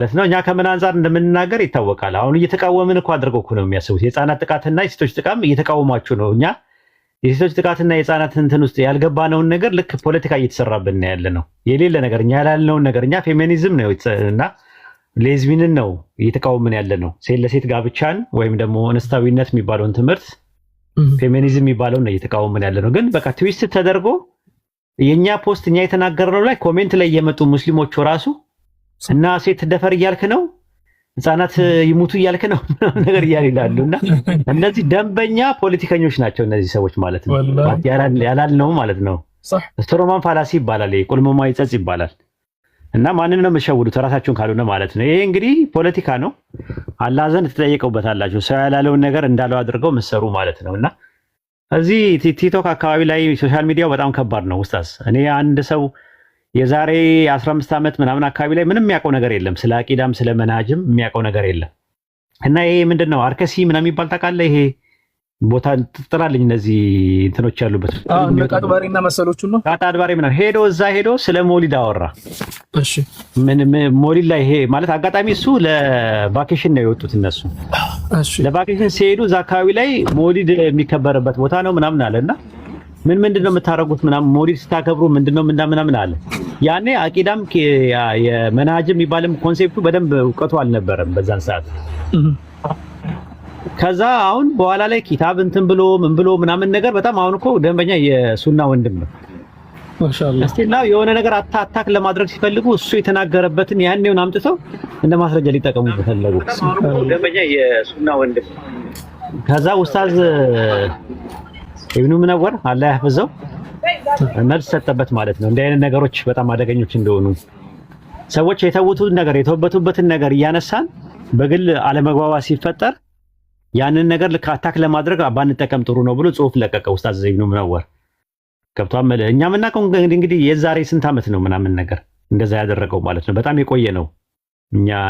ለስነው እኛ ከምን አንፃር እንደምንናገር ይታወቃል። አሁን እየተቃወምን እኮ አድርገው እኮ ነው የሚያስቡት። የህፃናት ጥቃትና የሴቶች ጥቃም እየተቃወማችሁ ነው። እኛ የሴቶች ጥቃትና የህፃናት እንትን ውስጥ ያልገባነውን ነገር ልክ ፖለቲካ እየተሰራብን ያለ ነው። የሌለ ነገር እኛ ያላልነውን ነገር እኛ ፌሚኒዝም ነው እና ሌዝቢንን ነው እየተቃወምን ያለ ነው። ሴት ለሴት ጋብቻን ወይም ደግሞ እንስታዊነት የሚባለውን ትምህርት ፌሚኒዝም የሚባለውን ነው እየተቃወምን ያለ ነው። ግን በቃ ትዊስት ተደርጎ የኛ ፖስት እኛ የተናገርነው ላይ ኮሜንት ላይ የመጡ ሙስሊሞች ራሱ እና ሴት ደፈር እያልክ ነው፣ ህፃናት ይሙቱ እያልክ ነው ነገር ይላሉ። እና እነዚህ ደንበኛ ፖለቲከኞች ናቸው እነዚህ ሰዎች ማለት ነው። ያላልነው ማለት ነው። ስትሮማን ፋላሲ ይባላል፣ ቁልመማ ይጸጽ ይባላል። እና ማንን ነው የምትሸውዱት? ራሳችሁን ካልሆነ ማለት ነው። ይሄ እንግዲህ ፖለቲካ ነው። አላህ ዘንድ ትጠየቀውበታላችሁ። ሰው ያላለውን ነገር እንዳለው አድርገው ምሰሩ ማለት ነው። እና እዚህ ቲክቶክ አካባቢ ላይ ሶሻል ሚዲያው በጣም ከባድ ነው ኡስታዝ። እኔ አንድ ሰው የዛሬ 15 ዓመት ምናምን አካባቢ ላይ ምንም የሚያውቀው ነገር የለም፣ ስለ አቂዳም ስለ መናጅም የሚያውቀው ነገር የለም። እና ይሄ ምንድነው አርከሲ ምናምን የሚባል ታውቃለህ? ይሄ ቦታ ትጥራልኝ እነዚህ እንትኖች ያሉበት ቃጥባሪና መሰሎቹ ነው። ቃጥባሪ ምናምን ሄዶ ስለ ሞሊድ አወራ። እሺ ምን ሞሊድ ላይ ይሄ ማለት አጋጣሚ እሱ ለቫኬሽን ነው የወጡት እነሱ። እሺ ለቫኬሽን ሲሄዱ እዛ አካባቢ ላይ ሞሊድ የሚከበርበት ቦታ ነው ምናምን አለና ምንድነው የምታረጉት ምናምን ሞሊድ ስታከብሩ ምንድነው ምናምን አለ። ያኔ አቂዳም የመናጅም የሚባልም ኮንሴፕቱ በደንብ እውቀቱ አልነበረም በዛን ሰዓት። ከዛ አሁን በኋላ ላይ ኪታብ እንትን ብሎ ምን ብሎ ምናምን ነገር በጣም አሁን እኮ ደንበኛ የሱና ወንድም ነው ማሻአላህ። እስቲና የሆነ ነገር አታክ ለማድረግ ሲፈልጉ እሱ የተናገረበትን ያኔውን አምጥተው እንደ ማስረጃ ሊጠቀሙበት ፈለጉ። ደንበኛ የሱና ወንድም ከዛ ኡስታዝ ኢብኑ ሙነወር አላህ ያህፍዘው መልስ ሰጠበት ማለት ነው። እንዲህ አይነት ነገሮች በጣም አደገኞች እንደሆኑ ሰዎች የተውቱን ነገር የተወበቱበትን ነገር እያነሳን በግል አለመግባባት ሲፈጠር ያንን ነገር ልክ አታክ ለማድረግ ባንጠቀም ጥሩ ነው ብሎ ጽሁፍ ለቀቀ ኡስታዝ ኢብኑ ሙነወር። ገብቷል። እኛ የምናውቀው እንግዲህ የዛሬ ስንት ዓመት ነው ምናምን ነገር እንደዛ ያደረገው ማለት ነው። በጣም የቆየ ነው።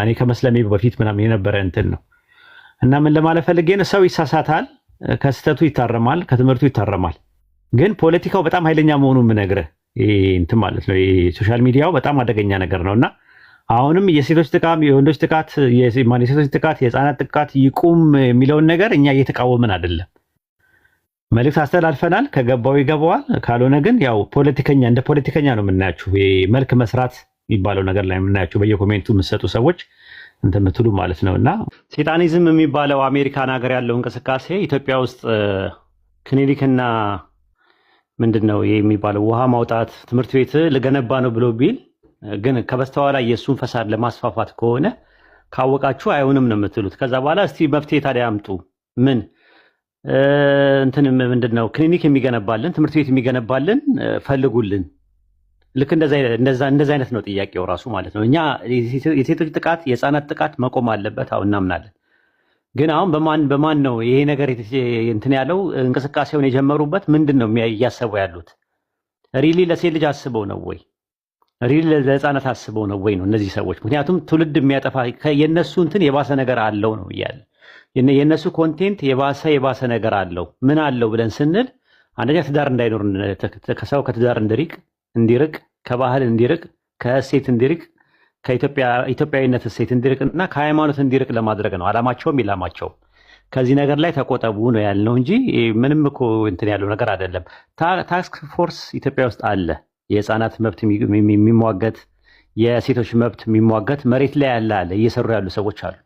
እኔ ከመስለሜ በፊት ምናምን የነበረ እንትን ነው። እና ምን ለማለት ፈልጌ ነው፣ ሰው ይሳሳታል፣ ከስተቱ ይታረማል፣ ከትምህርቱ ይታረማል። ግን ፖለቲካው በጣም ኃይለኛ መሆኑን የምነግርህ እንትን ማለት ነው። ሶሻል ሚዲያው በጣም አደገኛ ነገር ነውና አሁንም የሴቶች ጥቃት፣ የወንዶች ጥቃት፣ የሴቶች ጥቃት፣ የህፃናት ጥቃት ይቁም የሚለውን ነገር እኛ እየተቃወምን አይደለም። መልእክት አስተላልፈናል። ከገባው ይገባዋል፣ ካልሆነ ግን ያው ፖለቲከኛ እንደ ፖለቲከኛ ነው የምናያችሁ። መልክ መስራት የሚባለው ነገር ላይ የምናያችሁ በየኮሜንቱ የምትሰጡ ሰዎች እንትን የምትሉ ማለት ነው። እና ሴጣኒዝም የሚባለው አሜሪካን ሀገር ያለው እንቅስቃሴ ኢትዮጵያ ውስጥ ክሊኒክና ምንድነው የሚባለው ውሃ ማውጣት ትምህርት ቤት ልገነባ ነው ብሎ ቢል ግን ከበስተኋላ የእሱን ፈሳድ ለማስፋፋት ከሆነ ካወቃችሁ አይሆንም ነው የምትሉት። ከዛ በኋላ እስቲ መፍትሄ ታዲያ አምጡ። ምን እንትን ምንድነው ክሊኒክ የሚገነባልን ትምህርት ቤት የሚገነባልን ፈልጉልን። ልክ እንደዛ አይነት ነው ጥያቄው ራሱ ማለት ነው። እኛ የሴቶች ጥቃት የህፃናት ጥቃት መቆም አለበት አሁን እናምናለን። ግን አሁን በማን ነው ይሄ ነገር እንትን ያለው እንቅስቃሴውን የጀመሩበት ምንድን ነው እያሰቡ ያሉት? ሪሊ ለሴት ልጅ አስበው ነው ወይ? ሪሊ ለህፃናት አስበው ነው ወይ ነው እነዚህ ሰዎች? ምክንያቱም ትውልድ የሚያጠፋ የነሱ እንትን የባሰ ነገር አለው ነው እያለ የነሱ ኮንቴንት የባሰ ነገር አለው። ምን አለው ብለን ስንል አንደኛ ትዳር እንዳይኖር ከሰው ከትዳር እንዲርቅ ከባህል እንዲርቅ ከእሴት እንዲርቅ ከኢትዮጵያዊነት እሴት እንዲርቅና ከሃይማኖት እንዲርቅ ለማድረግ ነው አላማቸውም ይላማቸው። ከዚህ ነገር ላይ ተቆጠቡ ነው ያልነው እንጂ ምንም እኮ እንትን ያለው ነገር አይደለም። ታስክ ፎርስ ኢትዮጵያ ውስጥ አለ፣ የህፃናት መብት የሚሟገት የሴቶች መብት የሚሟገት መሬት ላይ አለ እየሰሩ ያሉ ሰዎች አሉ።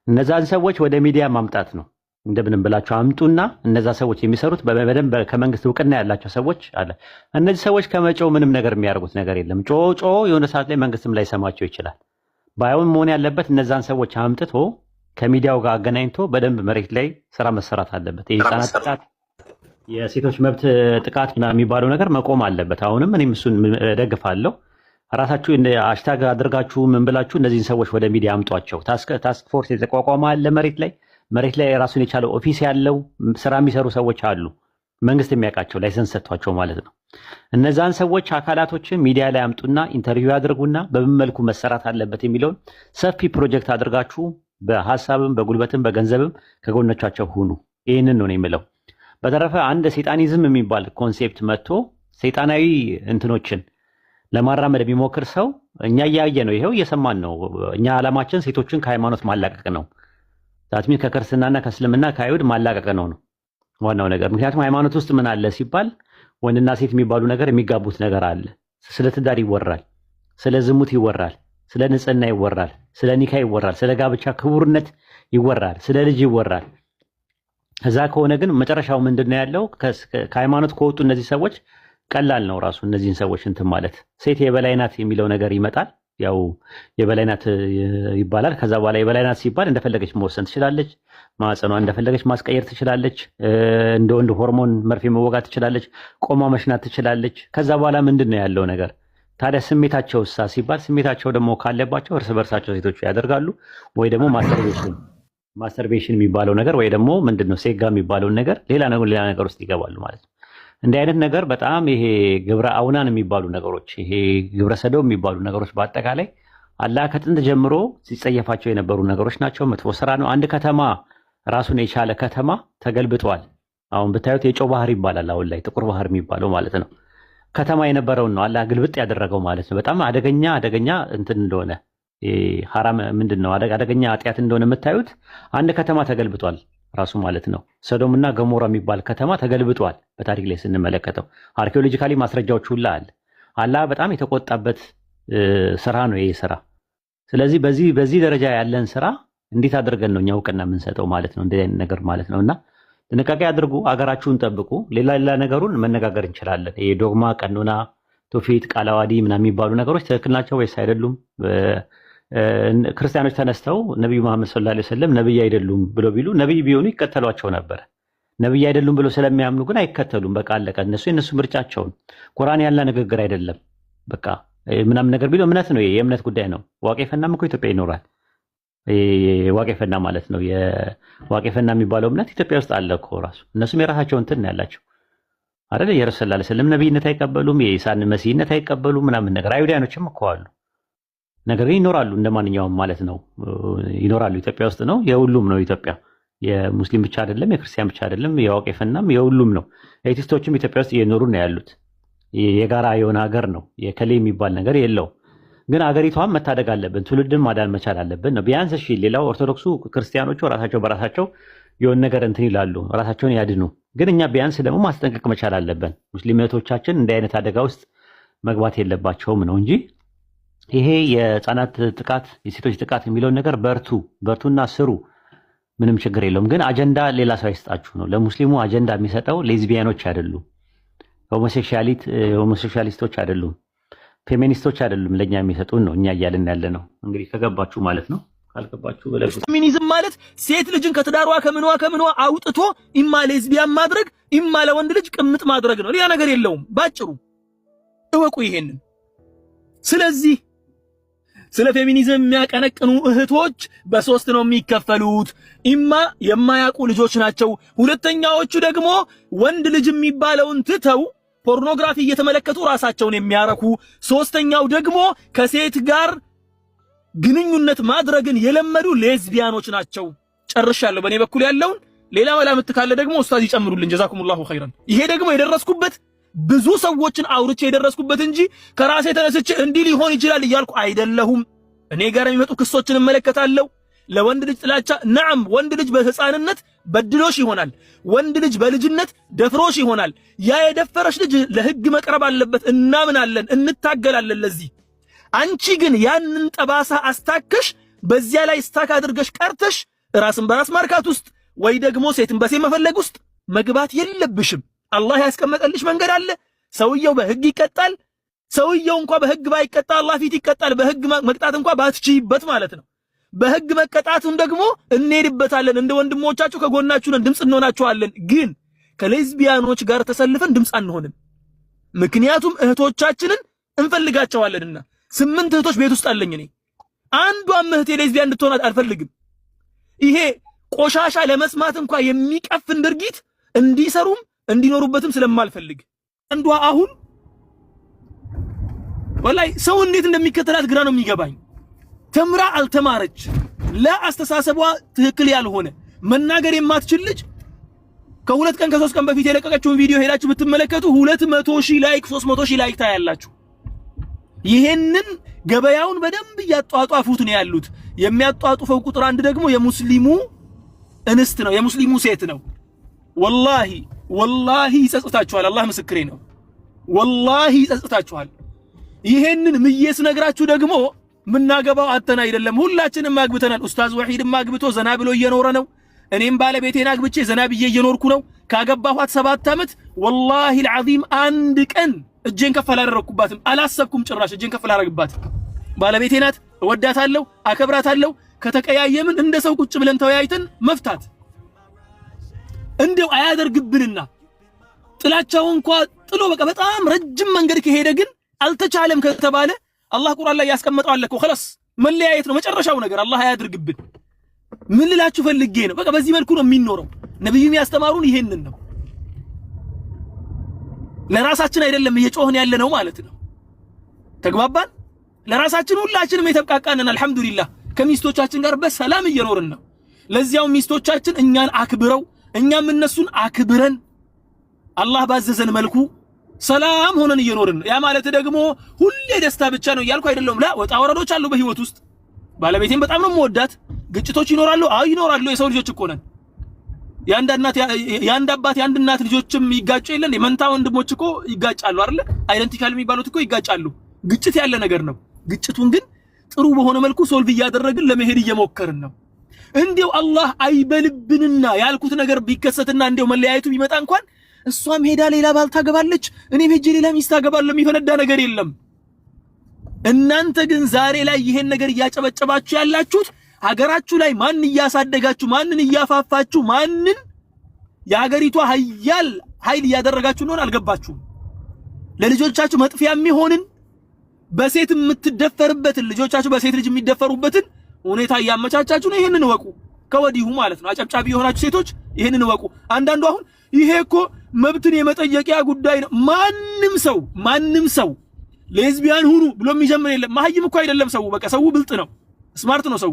እነዛን ሰዎች ወደ ሚዲያ ማምጣት ነው። እንደምንም ብላችሁ አምጡና እነዛ ሰዎች የሚሰሩት በደንብ ከመንግስት እውቅና ያላቸው ሰዎች አለ። እነዚህ ሰዎች ከመጮው ምንም ነገር የሚያደርጉት ነገር የለም። ጮ የሆነ ሰዓት ላይ መንግስትም ላይ ሰማቸው ይችላል። ባይሆን መሆን ያለበት እነዛን ሰዎች አምጥቶ ከሚዲያው ጋር አገናኝቶ በደንብ መሬት ላይ ስራ መሰራት አለበት። የህፃናት ጥቃት፣ የሴቶች መብት ጥቃት የሚባለው ነገር መቆም አለበት። አሁንም እኔም እሱን ደግፋለሁ። ራሳችሁ ሃሽታግ አድርጋችሁ ምን ብላችሁ እነዚህን ሰዎች ወደ ሚዲያ አምጧቸው። ታስክ ፎርስ የተቋቋመ አለ መሬት ላይ ራሱን የቻለው ኦፊስ ያለው ስራ የሚሰሩ ሰዎች አሉ። መንግስት የሚያውቃቸው ላይሰንስ ሰጥቷቸው ማለት ነው። እነዛን ሰዎች አካላቶችን ሚዲያ ላይ አምጡና ኢንተርቪው ያድርጉና በምን መልኩ መሰራት አለበት የሚለውን ሰፊ ፕሮጀክት አድርጋችሁ በሀሳብም በጉልበትም በገንዘብም ከጎኖቻቸው ሁኑ። ይህንን ነው የምለው። በተረፈ አንድ ሴጣኒዝም የሚባል ኮንሴፕት መጥቶ ሰይጣናዊ እንትኖችን ለማራመድ የሚሞክር ሰው እኛ እያየ ነው፣ ይሄው እየሰማን ነው። እኛ ዓላማችን ሴቶችን ከሃይማኖት ማላቀቅ ነው። ዛትሚን ከክርስትናና ከእስልምና ከአይሁድ ማላቀቅ ነው ዋናው ነገር። ምክንያቱም ሃይማኖት ውስጥ ምን አለ ሲባል ወንድና ሴት የሚባሉ ነገር የሚጋቡት ነገር አለ። ስለ ትዳር ይወራል፣ ስለ ዝሙት ይወራል፣ ስለ ንጽህና ይወራል፣ ስለ ኒካ ይወራል፣ ስለ ጋብቻ ክቡርነት ይወራል፣ ስለ ልጅ ይወራል። እዛ ከሆነ ግን መጨረሻው ምንድነው ያለው? ከሃይማኖት ከወጡ እነዚህ ሰዎች ቀላል ነው ራሱ እነዚህን ሰዎች እንትን ማለት። ሴት የበላይ ናት የሚለው ነገር ይመጣል። ያው የበላይ ናት ይባላል። ከዛ በኋላ የበላይ ናት ሲባል እንደፈለገች መወሰን ትችላለች። ማህፀኗ እንደፈለገች ማስቀየር ትችላለች። እንደ ወንድ ሆርሞን መርፌ መወጋት ትችላለች። ቆማ መሽናት ትችላለች። ከዛ በኋላ ምንድነው ያለው ነገር ታዲያ? ስሜታቸው ሲባል ስሜታቸው ደግሞ ካለባቸው እርስ በርሳቸው ሴቶቹ ያደርጋሉ ወይ ደግሞ ማስተርቤሽን የሚባለው ነገር ወይ ደግሞ ምንድነው ሴጋ የሚባለውን ነገር ሌላ ነገር ውስጥ ይገባሉ ማለት ነው። እንዲህ አይነት ነገር በጣም ይሄ ግብረ አውናን የሚባሉ ነገሮች፣ ይሄ ግብረ ሰዶም የሚባሉ ነገሮች በአጠቃላይ አላህ ከጥንት ጀምሮ ሲጸየፋቸው የነበሩ ነገሮች ናቸው። መጥፎ ስራ ነው። አንድ ከተማ ራሱን የቻለ ከተማ ተገልብጧል። አሁን ብታዩት የጨው ባህር ይባላል። አሁን ላይ ጥቁር ባህር የሚባለው ማለት ነው። ከተማ የነበረውን ነው አላህ ግልብጥ ያደረገው ማለት ነው። በጣም አደገኛ እንትን እንደሆነ ሐራም ምንድነው አደገኛ ኃጢአት እንደሆነ የምታዩት አንድ ከተማ ተገልብጧል ራሱ ማለት ነው። ሰዶምና ገሞራ የሚባል ከተማ ተገልብጧል። በታሪክ ላይ ስንመለከተው አርኪኦሎጂካሊ ማስረጃዎች ሁላ አለ። አላህ በጣም የተቆጣበት ስራ ነው ይሄ ስራ። ስለዚህ በዚህ ደረጃ ያለን ስራ እንዴት አድርገን ነው እኛ እውቅና የምንሰጠው ማለት ነው? እንደዚህ አይነት ነገር ማለት ነውና ጥንቃቄ አድርጉ፣ አገራችሁን ጠብቁ። ሌላ ነገሩን መነጋገር እንችላለን። ይሄ ዶግማ፣ ቀኖና፣ ትውፊት፣ ቃለ ዓዋዲ ምናምን የሚባሉ ነገሮች ትክክል ናቸው ወይስ አይደሉም? ክርስቲያኖች ተነስተው ነብዩ መሐመድ ሰለላሁ ዐለይሂ ወሰለም ነብይ አይደሉም ብሎ ቢሉ ነብይ ቢሆኑ ይከተሏቸው ነበር። ነብይ አይደሉም ብሎ ስለሚያምኑ ግን አይከተሉም። በቃ አለቀ። የነሱ ምርጫቸውን ቁርአን ያለ ንግግር አይደለም። በቃ ምናምን ነገር ቢሉ እምነት ነው፣ የእምነት ጉዳይ ነው። ዋቄፈናም እኮ ኢትዮጵያ ይኖራል። ዋቄፈና ማለት ነው። የዋቄፈና የሚባለው እምነት ኢትዮጵያ ውስጥ አለ እኮ ራሱ። እነሱም የራሳቸው እንትን ነው ያላቸው አይደል? የረሱል ሰለላሁ ዐለይሂ ወሰለም ነብይነት አይቀበሉም፣ የኢሳን መሲህነት አይቀበሉም ምናምን ነገር። አይሁዳኖችም እኮ አሉ። ነገር ግን ይኖራሉ እንደማንኛውም ማለት ነው። ይኖራሉ ኢትዮጵያ ውስጥ ነው። የሁሉም ነው ኢትዮጵያ። የሙስሊም ብቻ አይደለም፣ የክርስቲያን ብቻ አይደለም፣ የዋቄፈናም የሁሉም ነው። ኤቲስቶችም ኢትዮጵያ ውስጥ እየኖሩ ነው ያሉት። የጋራ የሆነ ሀገር ነው። የከሌ የሚባል ነገር የለው። ግን አገሪቷን መታደግ አለብን፣ ትውልድን ማዳን መቻል አለብን ነው ቢያንስ። እሺ ሌላው ኦርቶዶክሱ ክርስቲያኖቹ ራሳቸው በራሳቸው የሆነ ነገር እንትን ይላሉ፣ ራሳቸውን ያድኑ። ግን እኛ ቢያንስ ደግሞ ማስጠንቀቅ መቻል አለብን። ሙስሊም እህቶቻችን እንዲህ አይነት አደጋ ውስጥ መግባት የለባቸውም ነው እንጂ ይሄ የህፃናት ጥቃት፣ የሴቶች ጥቃት የሚለውን ነገር በርቱና ስሩ፣ ምንም ችግር የለውም። ግን አጀንዳ ሌላ ሰው አይስጣችሁ ነው። ለሙስሊሙ አጀንዳ የሚሰጠው ሌዝቢያኖች አይደሉም፣ ሆሞሴክሹዋሊስቶች አይደሉም፣ ፌሚኒስቶች አይደሉም። ለኛ የሚሰጡን ነው እኛ እያልን ያለ ነው። እንግዲህ ከገባችሁ ማለት ነው፣ ካልገባችሁ በለጉ። ፌሚኒዝም ማለት ሴት ልጅን ከትዳሯ ከምኗ አውጥቶ ኢማ ሌዝቢያን ማድረግ ኢማ ለወንድ ልጅ ቅምጥ ማድረግ ነው። ሌላ ነገር የለውም። ባጭሩ እወቁ ይሄንን። ስለዚህ ስለ ፌሚኒዝም የሚያቀነቅኑ እህቶች በሶስት ነው የሚከፈሉት። ኢማ የማያውቁ ልጆች ናቸው። ሁለተኛዎቹ ደግሞ ወንድ ልጅ የሚባለውን ትተው ፖርኖግራፊ እየተመለከቱ ራሳቸውን የሚያረኩ፣ ሶስተኛው ደግሞ ከሴት ጋር ግንኙነት ማድረግን የለመዱ ሌዝቢያኖች ናቸው። ጨርሻለሁ በእኔ በኩል ያለውን። ሌላ መላምት ካለ ደግሞ ኡስታዝ ይጨምሩልን። ጀዛኩሙላሁ ኸይራን። ይሄ ደግሞ የደረስኩበት ብዙ ሰዎችን አውርቼ የደረስኩበት እንጂ ከራሴ ተነስቼ እንዲህ ሊሆን ይችላል እያልኩ አይደለሁም። እኔ ጋር የሚመጡ ክሶችን እመለከታለሁ። ለወንድ ልጅ ጥላቻ ነዓም፣ ወንድ ልጅ በህፃንነት በድሎሽ ይሆናል። ወንድ ልጅ በልጅነት ደፍሮሽ ይሆናል። ያ የደፈረሽ ልጅ ለህግ መቅረብ አለበት። እናምናለን፣ እንታገላለን ለዚህ። አንቺ ግን ያንን ጠባሳ አስታከሽ በዚያ ላይ ስታክ አድርገሽ ቀርተሽ ራስን በራስ ማርካት ውስጥ ወይ ደግሞ ሴትን በሴት መፈለግ ውስጥ መግባት የለብሽም። አላህ ያስቀመጠልሽ መንገድ አለ። ሰውየው በህግ ይቀጣል። ሰውየው እንኳን በህግ ባይቀጣ አላህ ፊት ይቀጣል። በህግ መቅጣት እንኳን ባትችይበት ማለት ነው። በህግ መቀጣቱን ደግሞ እንሄድበታለን። እንደ ወንድሞቻችሁ ከጎናችሁ ነን፣ ድምፅ እንሆናችኋለን። ግን ከሌዝቢያኖች ጋር ተሰልፈን ድምፅ አንሆንም። ምክንያቱም እህቶቻችንን እንፈልጋቸዋለንና። 8 እህቶች ቤት ውስጥ አለኝ እኔ። አንዷም እህቴ ሌዝቢያን እንድትሆን አልፈልግም። ይሄ ቆሻሻ ለመስማት እንኳን የሚቀፍን ድርጊት እንዲሰሩም እንዲኖሩበትም ስለማልፈልግ አንዷ አሁን ወላይ ሰው እንዴት እንደሚከተላት ግራ ነው የሚገባኝ። ተምራ አልተማረች፣ ለአስተሳሰቧ ትክክል ያልሆነ መናገር የማትችል ልጅ ከ2 ቀን ከ3 ቀን በፊት የለቀቀችውን ቪዲዮ ሄዳችሁ ብትመለከቱ 200,000 ላይክ 300,000 ላይክ ታያላችሁ። ይሄንን ገበያውን በደንብ ያጧጧፉት ነው ያሉት። የሚያጧጡፈው ቁጥር አንድ ደግሞ የሙስሊሙ እንስት ነው፣ የሙስሊሙ ሴት ነው። ወላሂ ይጸጽታችኋል። አላህ ምስክሬ ነው። ወላሂ ይጸጽታችኋል። ይሄንን ምየስ ነግራችሁ ደግሞ ምናገባው አተና አይደለም፣ ሁላችንም አግብተናል። ኡስታዝ ወሂድም አግብቶ ዘና ብሎ እየኖረ ነው። እኔም ባለቤቴን አግብቼ ዘና ብዬ እየኖርኩ ነው። ካገባኋት 7 ዓመት ወላሂ አልዓዚም አንድ ቀን እጄን ከፍ አላደረኩባትም፣ አላሰብኩም ጭራሽ እጄን ከፍ አላደረግባትም። ባለቤቴ ናት፣ እወዳታለሁ፣ አከብራታለሁ። ከተቀያየምን እንደ ሰው ቁጭ ብለን ተወያይተን መፍታት እንደው አያደርግብንና ጥላቻው እንኳን ጥሎ በቃ በጣም ረጅም መንገድ ከሄደ ግን አልተቻለም ከተባለ አላህ ቁርአን ላይ ያስቀመጠው አለ እኮ خلاص መለያየት ነው መጨረሻው ነገር። አላህ አያድርግብን። ምን ልላችሁ ፈልጌ ነው፣ በቃ በዚህ መልኩ ነው የሚኖረው። ነብዩም ያስተማሩን ይሄንን ነው። ለራሳችን አይደለም እየጮህን ያለ ነው ማለት ነው። ተግባባን? ለራሳችን ሁላችንም የተብቃቃነን አልহামዱሊላህ ከሚስቶቻችን ጋር በሰላም እየኖርን ነው። ለዚያው ሚስቶቻችን እኛን አክብረው እኛም እነሱን አክብረን አላህ ባዘዘን መልኩ ሰላም ሆነን እየኖርን ነው። ያ ማለት ደግሞ ሁሌ ደስታ ብቻ ነው እያልኩ አይደለም። ላ ወጣ ወረዶች አሉ በህይወት ውስጥ። ባለቤቴን በጣም ነው የምወዳት። ግጭቶች ይኖራሉ። አዎ ይኖራሉ። የሰው ልጆች እኮ ነን። ያንድ እናት ያንድ አባት ያንድ እናት ልጆችም ይጋጩ የለን? የመንታ ወንድሞች እኮ ይጋጫሉ አይደል? አይደንቲካል የሚባሉት እኮ ይጋጫሉ። ግጭት ያለ ነገር ነው። ግጭቱን ግን ጥሩ በሆነ መልኩ ሶልቭ እያደረግን ለመሄድ እየሞከርን ነው። እንዴው አላህ አይበልብንና ያልኩት ነገር ቢከሰትና እንዴው መለያየቱ ቢመጣ እንኳን እሷም ሄዳ ሌላ ባል ታገባለች እኔም ሄጄ ሌላ ሚስት አገባለሁ የሚፈነዳ ነገር የለም። እናንተ ግን ዛሬ ላይ ይሄን ነገር እያጨበጨባችሁ ያላችሁት ሀገራችሁ ላይ ማን እያሳደጋችሁ ማንን እያፋፋችሁ ማንን የሀገሪቷ ኃይል እያደረጋችሁ እንደሆነ አልገባችሁም። ለልጆቻችሁ መጥፊያ የሚሆንን በሴት የምትደፈርበትን ልጆቻችሁ በሴት ልጅ የሚደፈሩበትን ሁኔታ እያመቻቻችሁ ነው። ይሄንን ወቁ ከወዲሁ ማለት ነው። አጨብጫቢ የሆናችሁ ሴቶች ይሄንን ወቁ። አንዳንዱ አሁን ይሄ እኮ መብትን የመጠየቂያ ጉዳይ ነው። ማንም ሰው ሌዝቢያን ሁኑ ብሎ የሚጀምር የለም። ማህይም እኮ አይደለም ሰው፣ በቃ ሰው ብልጥ ነው፣ ስማርት ነው ሰው።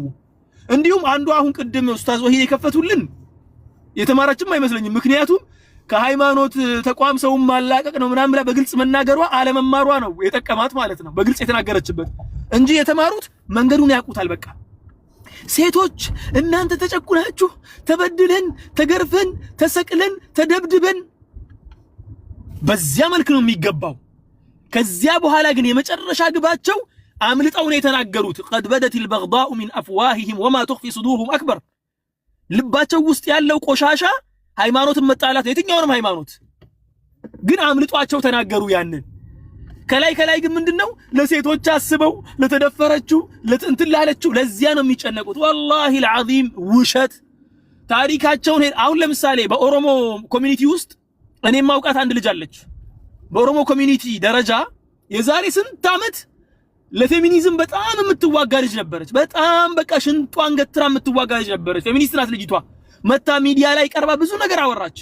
እንዲሁም አንዱ አሁን ቅድም ኡስታዝ ወሂድ የከፈቱልን የተማረችም አይመስለኝም። ምክንያቱም ከሃይማኖት ተቋም ሰው ማላቀቅ ነው ምናምን ብላ በግልጽ መናገሯ አለመማሯ ነው የጠቀማት ማለት ነው። በግልጽ የተናገረችበት እንጂ የተማሩት መንገዱን ያውቁታል። በቃ ሴቶች እናንተ ተጨቁናችሁ ተበድለን ተገርፈን ተሰቅለን ተደብድበን በዚያ መልክ ነው የሚገባው። ከዚያ በኋላ ግን የመጨረሻ ግባቸው አምልጠው ነው የተናገሩት። قد بدت البغضاء من افواههم وما تخفي صدورهم اكبر። ልባቸው ውስጥ ያለው ቆሻሻ ሃይማኖትን መጣላት የትኛውንም ሃይማኖት ግን አምልጧቸው ተናገሩ። ያንን ከላይ ግን ምንድነው ለሴቶች አስበው ለተደፈረችው ለጥንት ላለችው ለዚያ ነው የሚጨነቁት። والله العظيم ውሸት ታሪካቸውን አሁን ለምሳሌ በኦሮሞ ኮሚኒቲ ውስጥ እኔም ማውቃት አንድ ልጅ አለች። በኦሮሞ ኮሚኒቲ ደረጃ የዛሬ ስንት ዓመት ለፌሚኒዝም በጣም የምትዋጋ ልጅ ነበረች። በጣም በቃ ሽንጧን ገትራ የምትዋጋ ልጅ ነበረች። ፌሚኒስት ናት ልጅቷ። መታ ሚዲያ ላይ ቀርባ ብዙ ነገር አወራች።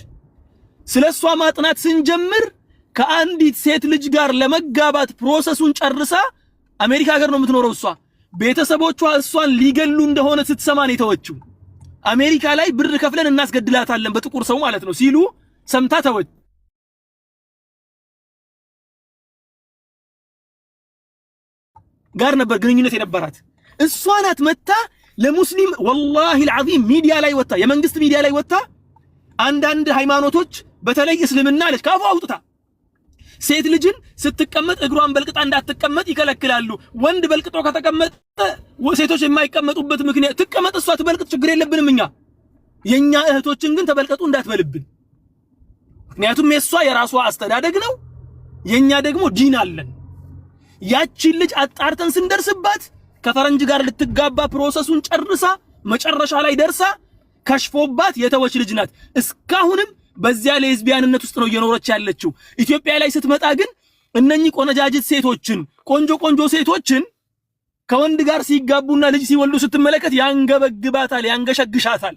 ስለሷ ማጥናት ስንጀምር ከአንዲት ሴት ልጅ ጋር ለመጋባት ፕሮሰሱን ጨርሳ አሜሪካ ሀገር ነው የምትኖረው። እሷ ቤተሰቦቿ እሷን ሊገሉ እንደሆነ ስትሰማ ነው የተወችው። አሜሪካ ላይ ብር ከፍለን እናስገድላታለን በጥቁር ሰው ማለት ነው ሲሉ ሰምታ ተወች። ጋር ነበር ግንኙነት የነበራት እሷ ናት። መታ ለሙስሊም والله العظيم ሚዲያ ላይ ወጣ፣ የመንግስት ሚዲያ ላይ ወጣ። አንዳንድ ሃይማኖቶች በተለይ እስልምና አለች ካፉ አውጥታ ሴት ልጅን ስትቀመጥ እግሯን በልቅጣ እንዳትቀመጥ ይከለክላሉ። ወንድ በልቅጦ ከተቀመጠ ሴቶች የማይቀመጡበት ምክንያት ትቀመጥ እሷ ትበልቅጥ ችግር የለብንም እኛ። የኛ እህቶችን ግን ተበልቀጡ እንዳትበልብን። ምክንያቱም የሷ የራሷ አስተዳደግ ነው፣ የኛ ደግሞ ዲን አለን። ያቺን ልጅ አጣርተን ስንደርስባት ከፈረንጅ ጋር ልትጋባ ፕሮሰሱን ጨርሳ መጨረሻ ላይ ደርሳ ከሽፎባት የተወች ልጅ ናት። እስካሁንም በዚያ ሌዝቢያንነት ውስጥ ነው እየኖረች ያለችው። ኢትዮጵያ ላይ ስትመጣ ግን እነኚህ ቆነጃጅት ሴቶችን ቆንጆ ሴቶችን ከወንድ ጋር ሲጋቡና ልጅ ሲወልዱ ስትመለከት ያንገበግባታል፣ ያንገሸግሻታል።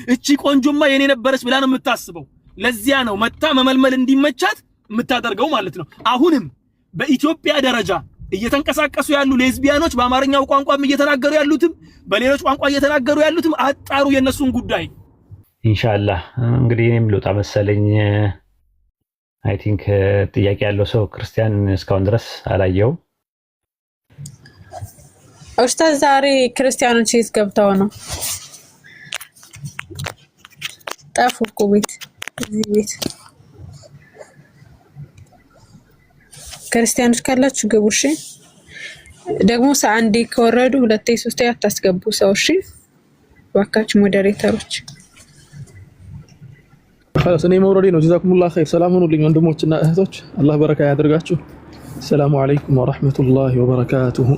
እቺ ቆንጆማ የኔ ነበረች ብላ ነው የምታስበው። ለዚያ ነው መታ መመልመል እንዲመቻት የምታደርገው ማለት ነው። አሁንም በኢትዮጵያ ደረጃ እየተንቀሳቀሱ ያሉ ሌዝቢያኖች በአማርኛው ቋንቋም እየተናገሩ ያሉትም በሌሎች ቋንቋ እየተናገሩ ያሉትም አጣሩ የነሱን ጉዳይ ኢንሻአላህ። እንግዲህ እኔም ልውጣ መሰለኝ። አይ ቲንክ ጥያቄ ያለው ሰው ክርስቲያን እስካሁን ድረስ አላየው። ኡስታዝ ዛሬ ክርስቲያኖች የት ገብተው ነው? ጠፉ እኮ ቤት እዚህ ቤት ክርስቲያኖች ካላችሁ ግቡ እሺ። ደግሞ አንዴ ከወረዱ ሁለቴ ሶስቴ አታስገቡ ሰው እሺ። ባካችሁ ሞዴሬተሮች خلاص እኔ መውረዴ ነው። ጀዛኩሙላህ ኸይር። ሰላም ሁኑልኝ ወንድሞችና እህቶች። አላህ በረካ ያድርጋችሁ። ሰላሙ አለይኩም ወራህመቱላሂ ወበረካቱሁ።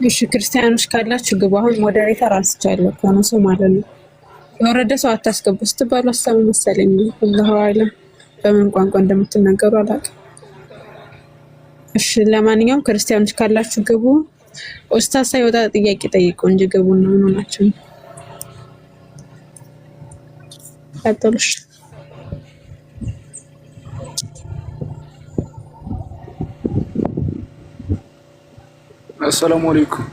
እሺ ክርስቲያኖች ካላችሁ ግቡ። አሁን ሞዴሬተር አንስቻለሁ ከነሱ ማለት ነው። የወረደ ሰው አታስገቡ ስትባሉ አሰሙ መሰለኝ። አላሁ አዕለም በምን ቋንቋ እንደምትናገሩ አላውቅም። እሺ ለማንኛውም ክርስቲያኖች ካላችሁ ግቡ። ኡስታዝ ሳይወጣ ጥያቄ ጠይቁ እንጂ ግቡና ምን ሆናችሁ አጥቶሽ السلام عليكم.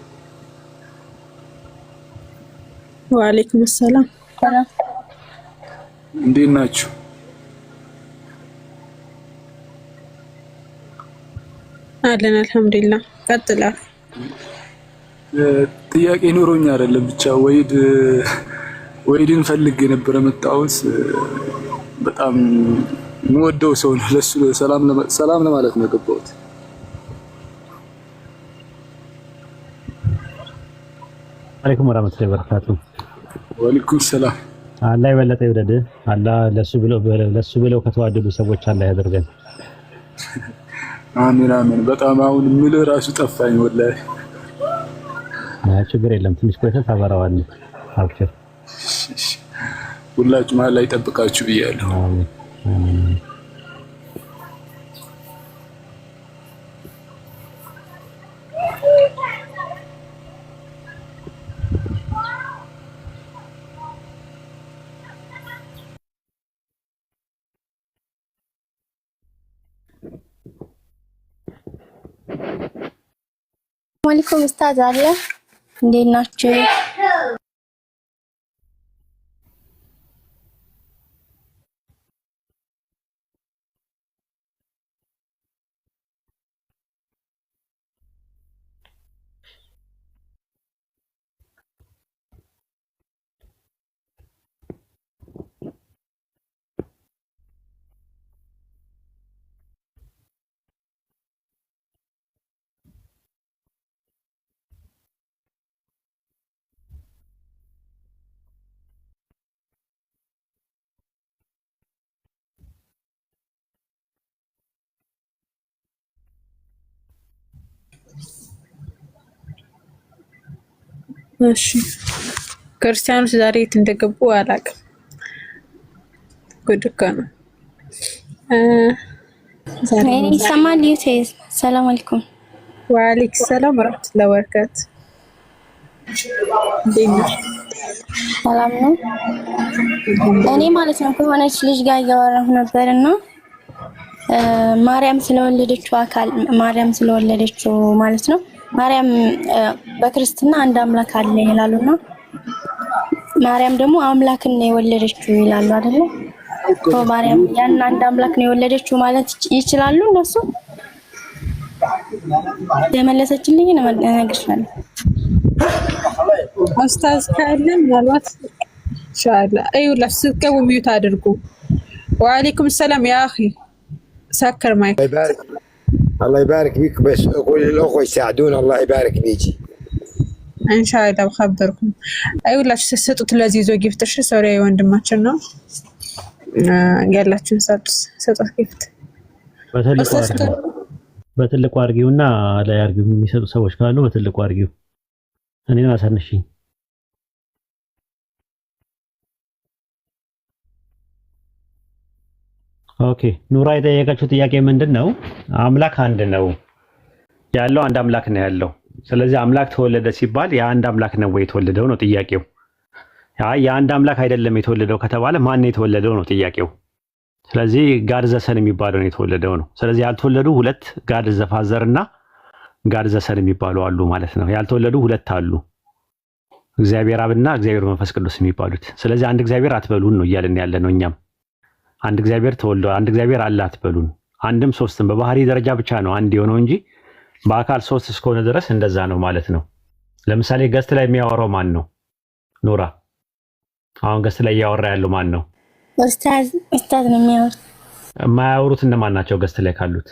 وعليكم السلام. እንዴት ናችሁ? አለን አልহামዱሊላህ። ቀጥላ ጥያቄ ኑሮኝ አይደለም ብቻ ወይድን ፈልጌ ነበር መጣሁት። በጣም የምወደው ሰው ነው። ለሱ ሰላም ለማለት ነው የገባሁት። አለይኩም ወራህመቱላሂ ወበረካቱ። ወአለይኩም ሰላም። አላህ የበለጠ ይወደድ። አላህ ለሱ ብለው ከተዋደዱ ሰዎች አላህ ያደርገን። አሚን አሚን። በጣም አሁን ምልህ ራሱ ጠፋኝ ወላሂ። ችግር የለም ትንሽ ቆይተህ ታበራዋለህ። አብሽር። ሁላችሁም አላህ ይጠብቃችሁ ብያለሁ። አሜን። ዋሌኩም ኡስታዝ አለ እንዴት ናችሁ? እሺ ክርስቲያኖች ዛሬ የት እንደገቡ አላውቅም። ጉድ እኮ ነው። እኔ ይሰማል። ዩቲዩብ ሰላም አለይኩም። ወአለይኩም ሰላም ወራህመቱላሂ ወበረካቱ። ሰላም ነው። እኔ ማለት ነው ከሆነች ልጅ ጋር እያወራሁ ነበርና ማርያም ስለወለደችው ማለት ነው ማርያም በክርስትና አንድ አምላክ አለ ይላሉና ማርያም ደግሞ አምላክን ነው የወለደችው ይላሉ አይደል? ማርያም ያን አንድ አምላክ ነው የወለደችው ማለት ይችላሉ እነሱ? የመለሰችልኝ ነው እነግርሻለሁ። ኡስታዝ ካለ ምናልባት ኢንሻአላህ አይውላ ስትገቡ ሚዩት አድርጉ። ወአለይኩም ሰላም ያ አኺ سكر مايك. الله يبارك بيك بس قول للاخوه يساعدونا الله يبارك بيجي ان شاء الله بخبركم. አይውላችሁ ስትሰጡት ለዚህ ዞ ጊፍትሽ ሶሪያዊ ወንድማችን ነው ያላችሁን ሰጡት ጊፍት በትልቁ አርጊውና ላይ አርጊው የሚሰጡ ሰዎች ካሉ በትልቁ አርጊው። እኔን አሳንሽኝ። ኦኬ ኑራ የጠየቀችው ጥያቄ ምንድነው? አምላክ አንድ ነው ያለው፣ አንድ አምላክ ነው ያለው። ስለዚህ አምላክ ተወለደ ሲባል የአንድ አምላክ ነው ወይ የተወለደው ነው ጥያቄው። የአንድ አምላክ አይደለም የተወለደው ከተባለ ማን ነው የተወለደው ነው ጥያቄው። ስለዚህ ጋድ ዘሰን የሚባለው ነው የተወለደው ነው። ስለዚህ ያልተወለዱ ሁለት ጋድ ዘፋዘር እና ጋድ ዘሰን የሚባሉ አሉ ማለት ነው። ያልተወለዱ ሁለት አሉ፣ እግዚአብሔር አብና እግዚአብሔር መንፈስ ቅዱስ የሚባሉት። ስለዚህ አንድ እግዚአብሔር አትበሉን ነው እያልን ያለ ነው። እኛም አንድ እግዚአብሔር ተወልዷል፣ አንድ እግዚአብሔር አለ አትበሉን። አንድም ሶስትም በባህሪ ደረጃ ብቻ ነው አንድ የሆነው እንጂ በአካል ሶስት እስከሆነ ድረስ እንደዛ ነው ማለት ነው። ለምሳሌ ገስት ላይ የሚያወራው ማን ነው? ኑራ አሁን ገስት ላይ እያወራ ያለው ማን ነው? ኡስታዝ ነው የሚያወሩት። የማያወሩት እነማን ናቸው ገስት ላይ ካሉት?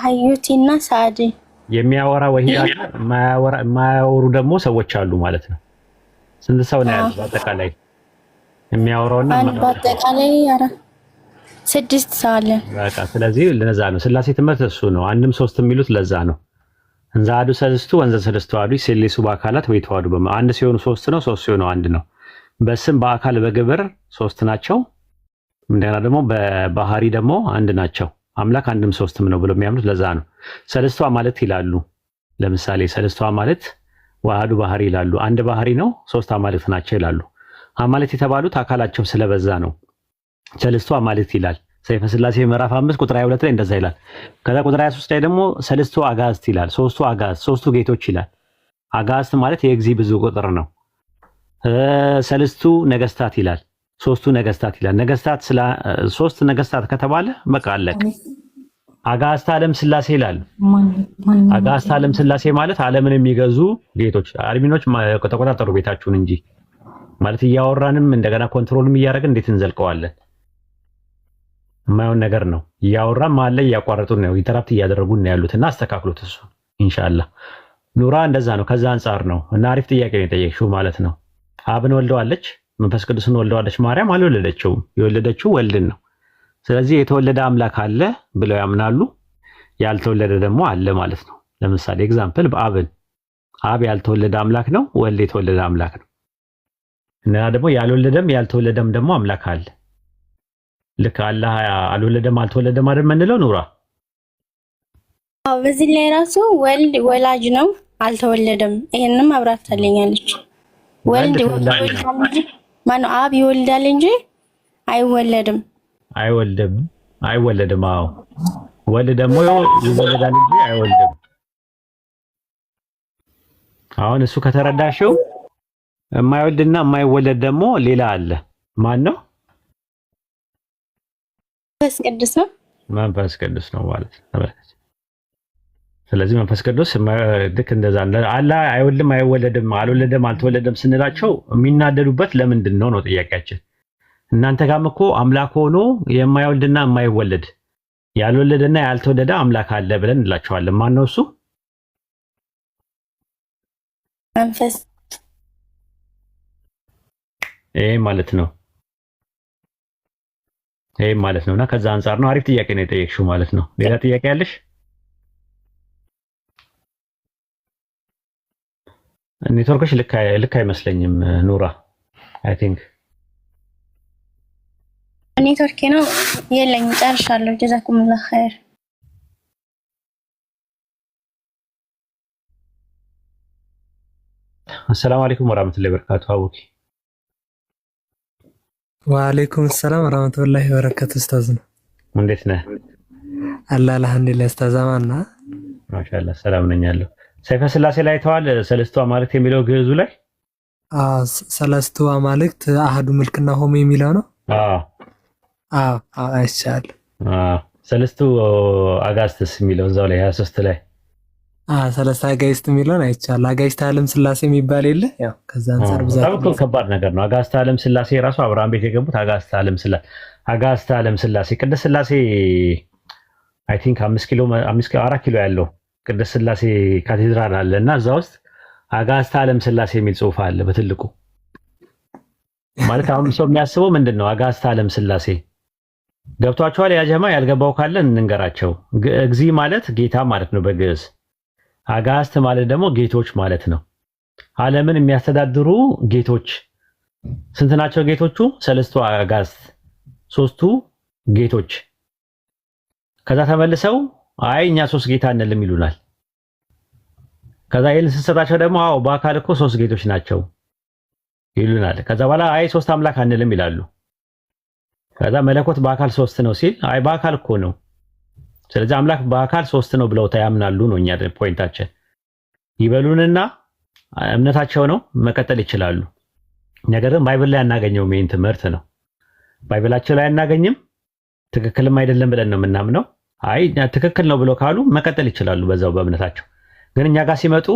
ሀዩቲና ሳዲ። የሚያወራ ወሂድ አለ፣ የማያወሩ ደግሞ ሰዎች አሉ ማለት ነው። ስንት ሰው ነው ያለው በአጠቃላይ የሚያወራውና? በአጠቃላይ 6 ሰው አለ። በቃ ስለዚህ ለዛ ነው ስላሴ ትምህርት እሱ ነው። አንድም ሶስት የሚሉት ለዛ ነው። እንዛ አዱ ሰለስቱ ወንዘ ሰለስቱ አዱ ሲሌሱ በአካላት ወይ ተዋዱ አንድ ሲሆኑ ሶስት ነው፣ ሶስት ሲሆኑ አንድ ነው። በስም በአካል በግብር ሶስት ናቸው። እንደገና ደግሞ በባህሪ ደግሞ አንድ ናቸው። አምላክ አንድም ሶስትም ነው ብሎ የሚያምኑት ለዛ ነው። ሰለስቱ ማለት ይላሉ። ለምሳሌ ሰለስቱ ማለት ዋህዱ ባህሪ ይላሉ። አንድ ባህሪ ነው፣ ሶስት አማልክት ናቸው ይላሉ። አማልክት የተባሉት አካላቸው ስለበዛ ነው። ሰለስቱ አማልክት ይላል። ሰይፈ ሥላሴ ምዕራፍ 5 ቁጥር 22 ላይ እንደዛ ይላል። ከዛ ቁጥር 23 ላይ ደግሞ ሰለስቱ አጋዕዝት ይላል። ሶስቱ አጋዕዝት፣ ሶስቱ ጌቶች ይላል። አጋዕዝት ማለት የእግዚ ብዙ ቁጥር ነው። ሰለስቱ ነገስታት ይላል። ሶስቱ ነገስታት ይላል። ነገስታት ሶስት ነገስታት ከተባለ በቃ አለቀ። አጋዕዝተ ዓለም ሥላሴ ይላል። አጋዕዝተ ዓለም ሥላሴ ማለት ዓለምን የሚገዙ ጌቶች። አድሚኖች ተቆጣጠሩ ቤታችሁን እንጂ ማለት እያወራንም እንደገና ኮንትሮልም እያደረግን እንዴት እንዘልቀዋለን? የማይሆን ነገር ነው። እያወራን መሀል ላይ እያቋረጡን ነው፣ ኢንተራፕት እያደረጉን ነው ያሉትና አስተካክሉት። እሱ ኢንሻአላህ ኑራ እንደዛ ነው። ከዛ አንጻር ነው እና አሪፍ ጥያቄ ነው የጠየቅሽው ማለት ነው። አብን ወልደዋለች፣ መንፈስ ቅዱስን ወልደዋለች። ማርያም አልወለደችውም፣ የወለደችው ወልድን ነው። ስለዚህ የተወለደ አምላክ አለ ብለው ያምናሉ፣ ያልተወለደ ደግሞ አለ ማለት ነው። ለምሳሌ ኤግዛምፕል በአብን አብ ያልተወለደ አምላክ ነው፣ ወልድ የተወለደ አምላክ ነው። እና ደግሞ ያልወለደም ያልተወለደም ደግሞ አምላክ አለ። ልክ አላህ አልወለደም አልተወለደም አይደል የምንለው ኑራ? አዎ በዚህ ላይ ራሱ ወልድ ወላጅ ነው፣ አልተወለደም። ይሄንንም አብራርታለኛለች። ወልድ ይወልዳል እንጂ ማነው አብ ይወልዳል እንጂ አይወለድም። አይወለድም። አዎ ወልድ ደግሞ ይወልዳል እንጂ አይወልድም። አሁን እሱ ከተረዳሽው የማይወልድና የማይወለድ ደግሞ ሌላ አለ። ማን ነው? መንፈስ ቅዱስ ነው። መንፈስ ቅዱስ ነው ማለት ነው። ስለዚህ መንፈስ ቅዱስ ልክ እንደዛ አለ። አይወልድም፣ አይወለድም፣ አልወለደም፣ አልተወለደም ስንላቸው የሚናደዱበት ለምንድን ነው ነው ጥያቄያችን። እናንተ ጋርም እኮ አምላክ ሆኖ የማይወልድና የማይወለድ ያልወለደና ያልተወለደ አምላክ አለ ብለን እንላቸዋለን። ማን ነው እሱ? መንፈስ ይሄ ማለት ነው። ይሄ ማለት ነውና ከዛ አንፃር ነው። አሪፍ ጥያቄ ነው የጠየቅሽው ማለት ነው። ሌላ ጥያቄ ያለሽ? ኔትወርክሽ ልክ አይመስለኝም ኑራ። አይ ቲንክ ኔትወርክ ነው የለኝ። ጨርሻለሁ። ጀዛኩሙላህ ኸይር። አሰላሙ አለይኩም ወራህመቱላሂ ወበረካቱ። አቡኪ ወአለይኩም ሰላም ወራህመቱላሂ ወበረካቱ። ኡስታዝ ነው። እንዴት ነህ? አላህ አልሐምዱሊላህ። ኡስታዝ አማን ነህ? ማሻአላህ ሰላም ነኝ ያለው። ሰይፈ ሥላሴ ላይ ተዋል ሰለስቱ አማልክት የሚለው ግዕዙ ላይ ሰለስቱ አማልክት አህዱ ምልክና ሆሞ የሚለው ነው። አይቻል። ሰለስቱ አጋዕዝትስ የሚለው እዛው ላይ 23 ላይ ሰለስቱ አጋዕዝት የሚለውን አይቻል። አጋዕዝተ ዓለም ሥላሴ የሚባል የለ። ያው ከዛ አንፃር በጣም ከባድ ነገር ነው። አጋዕዝተ ዓለም ሥላሴ ራሱ አብርሃም ቤት የገቡት አጋዕዝተ ዓለም ሥላሴ ቅድስት ሥላሴ አይ ቲንክ 4 ኪሎ ያለው ቅድስት ሥላሴ ካቴድራል አለ እና እዛ ውስጥ አጋዕዝተ ዓለም ሥላሴ የሚል ጽሑፍ አለ በትልቁ። ማለት አሁን ሰው የሚያስበው ምንድን ነው? አጋዕዝተ ዓለም ሥላሴ ገብቷቸዋል? ያ ጀማ ያልገባው ካለ እንንገራቸው። እግዚ ማለት ጌታ ማለት ነው በግዕዝ። አጋዕዝት ማለት ደግሞ ጌቶች ማለት ነው። ዓለምን የሚያስተዳድሩ ጌቶች ስንት ናቸው? ጌቶቹ ሰለስቱ አጋዕዝት፣ ሶስቱ ጌቶች። ከዛ ተመልሰው አይ እኛ ሶስት ጌታ እንልም ይሉናል። ከዛ ይሄን ስንሰጣቸው ደግሞ አዎ በአካል እኮ ሶስት ጌቶች ናቸው ይሉናል። ከዛ በኋላ አይ ሶስት አምላክ አንልም ይላሉ። ከዛ መለኮት በአካል ሶስት ነው ሲል አይ በአካል እኮ ነው፣ ስለዚህ አምላክ በአካል ሶስት ነው ብለው ያምናሉ ነው እኛ ፖይንታችን። ይበሉንና እምነታቸው ነው መቀጠል ይችላሉ። ነገር ግን ባይብል ላይ አናገኘውም። ይሄን ትምህርት ነው ባይብላቸው ላይ አናገኝም። ትክክልም አይደለም ብለን ነው የምናምነው። አይ ትክክል ነው ብለው ካሉ መቀጠል ይችላሉ በዛው በእምነታቸው። ግን እኛ ጋር ሲመጡ